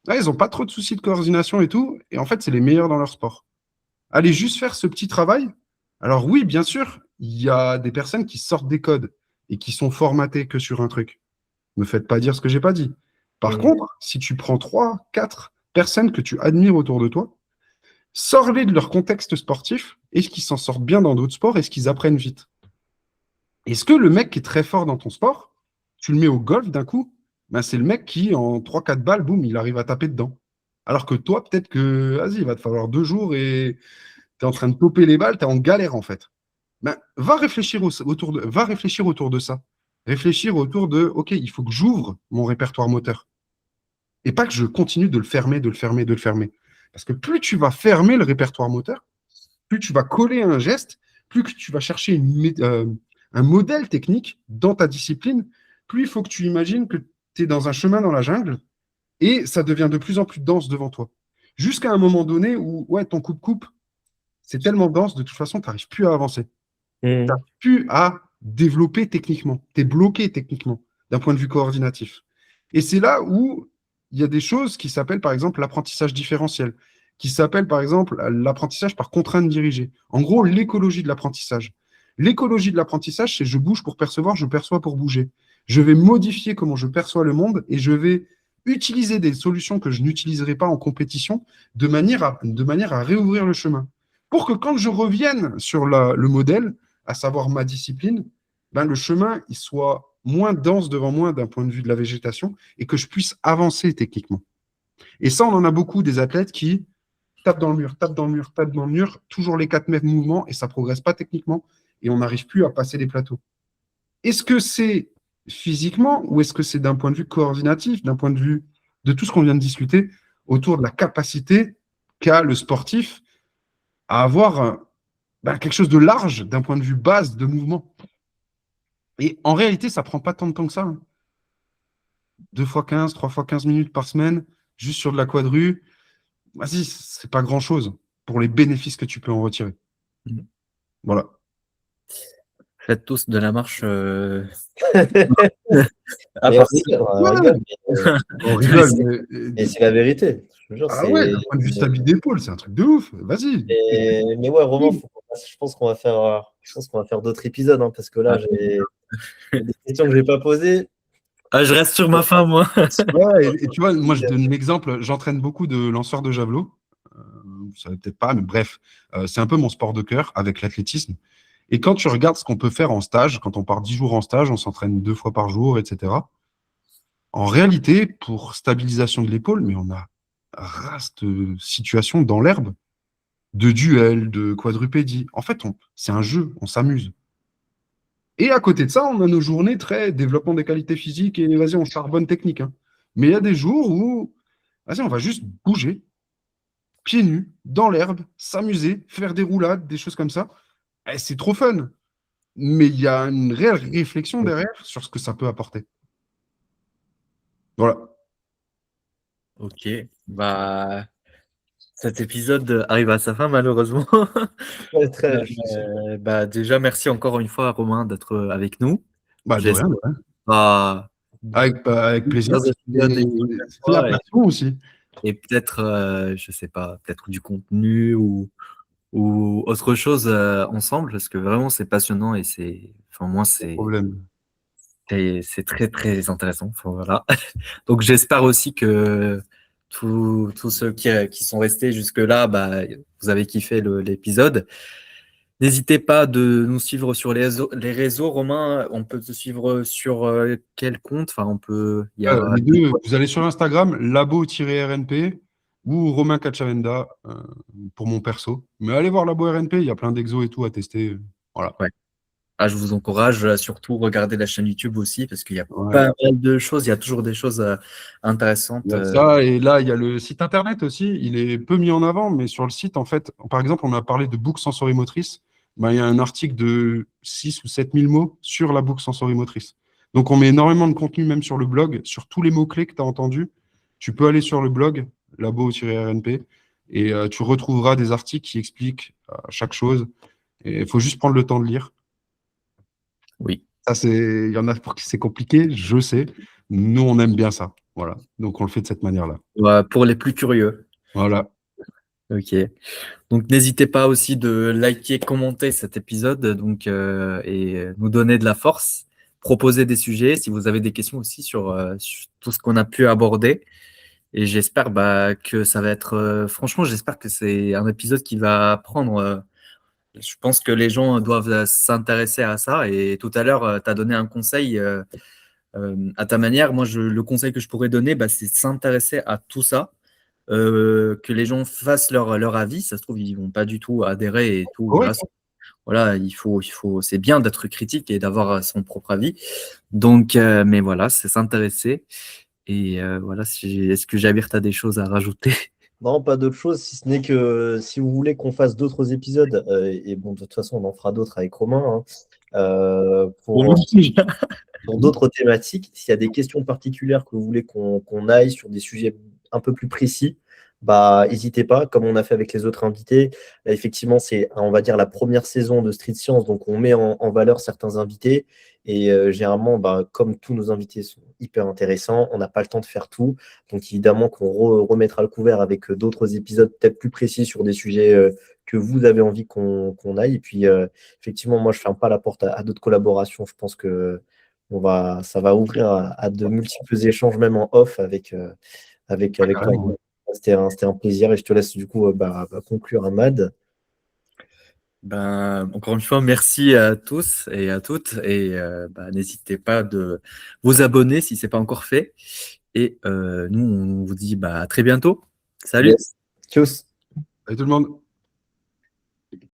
Ouais, ils n'ont pas trop de soucis de coordination et tout. Et en fait, c'est les meilleurs dans leur sport. Allez juste faire ce petit travail. Alors oui, bien sûr, il y a des personnes qui sortent des codes et qui sont formatées que sur un truc. Ne me faites pas dire ce que j'ai pas dit. Par
Mm.
contre, si tu prends 3, 4 personnes que tu admires autour de toi, sors-les de leur contexte sportif. Est-ce qu'ils s'en sortent bien dans d'autres sports? Est-ce qu'ils apprennent vite? Est-ce que le mec qui est très fort dans ton sport, tu le mets au golf d'un coup, ben c'est le mec qui, en 3, 4 balles, boum, il arrive à taper dedans. Alors que toi, peut-être que, vas-y, il va te falloir 2 jours et tu es en train de toper les balles, tu es en galère en fait. Ben, va réfléchir autour de ça. Réfléchir autour de, OK, il faut que j'ouvre mon répertoire moteur. Et pas que je continue de le fermer, de le fermer, de le fermer. Parce que plus tu vas fermer le répertoire moteur, plus tu vas coller un geste, plus que tu vas chercher un modèle technique dans ta discipline, plus il faut que tu imagines que tu es dans un chemin dans la jungle et ça devient de plus en plus dense devant toi. Jusqu'à un moment donné où ouais, ton coupe-coupe, c'est tellement dense, de toute façon, tu n'arrives plus à avancer. Tu
Mm.
n'arrives plus à développer techniquement. Tu es bloqué techniquement d'un point de vue coordinatif. Et c'est là où il y a des choses qui s'appellent par exemple l'apprentissage différentiel, qui s'appelle par exemple l'apprentissage par contrainte dirigée. En gros, l'écologie de l'apprentissage. L'écologie de l'apprentissage, c'est je bouge pour percevoir, je perçois pour bouger. Je vais modifier comment je perçois le monde et je vais utiliser des solutions que je n'utiliserai pas en compétition de manière à réouvrir le chemin. Pour que quand je revienne sur le modèle, à savoir ma discipline, ben, le chemin il soit moins dense devant moi d'un point de vue de la végétation et que je puisse avancer techniquement. Et ça, on en a beaucoup des athlètes qui tapent dans le mur, tapent dans le mur, tapent dans le mur, toujours les 4 mêmes mouvements et ça ne progresse pas techniquement et on n'arrive plus à passer les plateaux. Est-ce que c'est physiquement ou est-ce que c'est d'un point de vue coordinatif, d'un point de vue de tout ce qu'on vient de discuter autour de la capacité qu'a le sportif à avoir quelque chose de large d'un point de vue base de mouvement? Et en réalité, ça ne prend pas tant de temps que ça. 2 x 15, 3 x 15 minutes par semaine, juste sur de la quadru, vas-y, c'est pas grand-chose pour les bénéfices que tu peux en retirer.
Mm.
Voilà.
Faites tous de la marche.
Mais on rigole,
On rigole,
mais c'est la vérité. Je te jure,
ah ouais, d'un point de vue stabi d'épaule, c'est un truc de ouf. Vas-y.
Mais ouais, Romain, je pense qu'on va faire d'autres épisodes, hein, parce que là, j'ai des questions que je n'ai pas posées.
Ah, je reste sur ma faim, moi.
Ouais, et tu vois, moi, je donne l'exemple, j'entraîne beaucoup de lanceurs de javelot. Vous savez peut-être pas, mais bref, c'est un peu mon sport de cœur avec l'athlétisme. Et quand tu regardes ce qu'on peut faire en stage, quand on part 10 jours en stage, on s'entraîne 2 fois par jour, etc. En réalité, pour stabilisation de l'épaule, mais on a race de situations dans l'herbe, de duel, de quadrupédie. En fait, c'est un jeu, on s'amuse. Et à côté de ça, on a nos journées très développement des qualités physiques et vas-y, on charbonne technique, hein. Mais il y a des jours où, vas-y, on va juste bouger, pieds nus, dans l'herbe, s'amuser, faire des roulades, des choses comme ça. Et c'est trop fun. Mais il y a une réelle réflexion derrière sur ce que ça peut apporter. Voilà.
Ok, bah cet épisode arrive à sa fin malheureusement.
Ouais,
Bah déjà merci encore une fois Romain d'être avec nous.
Bah, de rien,
J'espère
de rien.
pas
Avec plaisir.
plusieurs épisodes et
C'est la passion aussi.
et peut-être je sais pas, peut-être du contenu ou autre chose ensemble parce que vraiment c'est passionnant et enfin moi
Problème.
c'est très très intéressant. Enfin, voilà. Donc j'espère aussi que tous ceux qui sont restés jusque-là, bah, vous avez kiffé l'épisode. N'hésitez pas de nous suivre sur les réseaux. Romain, on peut te suivre sur quel compte? Enfin, on peut. Il y a.
Les deux, vous allez sur Instagram, labo-rnp ou Romain Cachavenda pour mon perso. Mais allez voir Labo RNP, il y a plein d'exos et tout à tester. Voilà.
Ouais. Ah, je vous encourage à surtout regarder la chaîne YouTube aussi parce qu'il y a
Ouais.
pas mal de choses. Il y a toujours des choses intéressantes.
Il y a ça, et là, il y a le site internet aussi. Il est peu mis en avant, mais sur le site, en fait, par exemple, on a parlé de boucle sensorimotrice. Ben, il y a un article de 6 ou 7 000 mots sur la boucle sensorimotrice. Donc, on met énormément de contenu, même sur le blog, sur tous les mots-clés que tu as entendus. Tu peux aller sur le blog, labo-rnp, et tu retrouveras des articles qui expliquent chaque chose. Et il faut juste prendre le temps de lire.
Oui.
Ça, il y en a pour qui c'est compliqué, je sais. Nous, on aime bien ça. Voilà. Donc, on le fait de cette manière-là.
Pour les plus curieux.
Voilà.
Ok. Donc, n'hésitez pas aussi de liker, commenter cet épisode et nous donner de la force, proposer des sujets si vous avez des questions aussi sur tout ce qu'on a pu aborder. Et j'espère que ça va être. Franchement, j'espère que c'est un épisode qui va prendre. Je pense que les gens doivent s'intéresser à ça. Et tout à l'heure, tu as donné un conseil à ta manière. Moi, le conseil que je pourrais donner, c'est s'intéresser à tout ça. Que les gens fassent leur avis. Ça se trouve, ils vont pas du tout adhérer et tout.
Ouais.
Voilà, c'est bien d'être critique et d'avoir son propre avis. Donc, mais voilà, c'est s'intéresser. Et voilà, est-ce que Jabir, tu as des choses à rajouter?
Non, pas d'autre chose, si ce n'est que si vous voulez qu'on fasse d'autres épisodes, et bon, de toute façon, on en fera d'autres avec Romain, hein, pour d'autres thématiques, s'il y a des questions particulières que vous voulez qu'on aille sur des sujets un peu plus précis, n'hésitez pas, comme on a fait avec les autres invités. Là, effectivement, c'est, on va dire, la première saison de Street Science, donc on met en valeur certains invités. Et généralement, comme tous nos invités sont hyper intéressants, on n'a pas le temps de faire tout. Donc évidemment qu'on remettra le couvert avec d'autres épisodes peut-être plus précis sur des sujets que vous avez envie qu'on aille. Et puis effectivement, moi, je ne ferme pas la porte à d'autres collaborations. Je pense que ça va ouvrir à de multiples échanges, même en off, avec toi.
Carrément.
C'était un plaisir et je te laisse du coup conclure, Ahmad.
Encore une fois, merci à tous et à toutes. Et n'hésitez pas de vous abonner si ce n'est pas encore fait. Et nous, on vous dit à très bientôt. Salut!
Yes. Tchuss.
Salut tout le monde.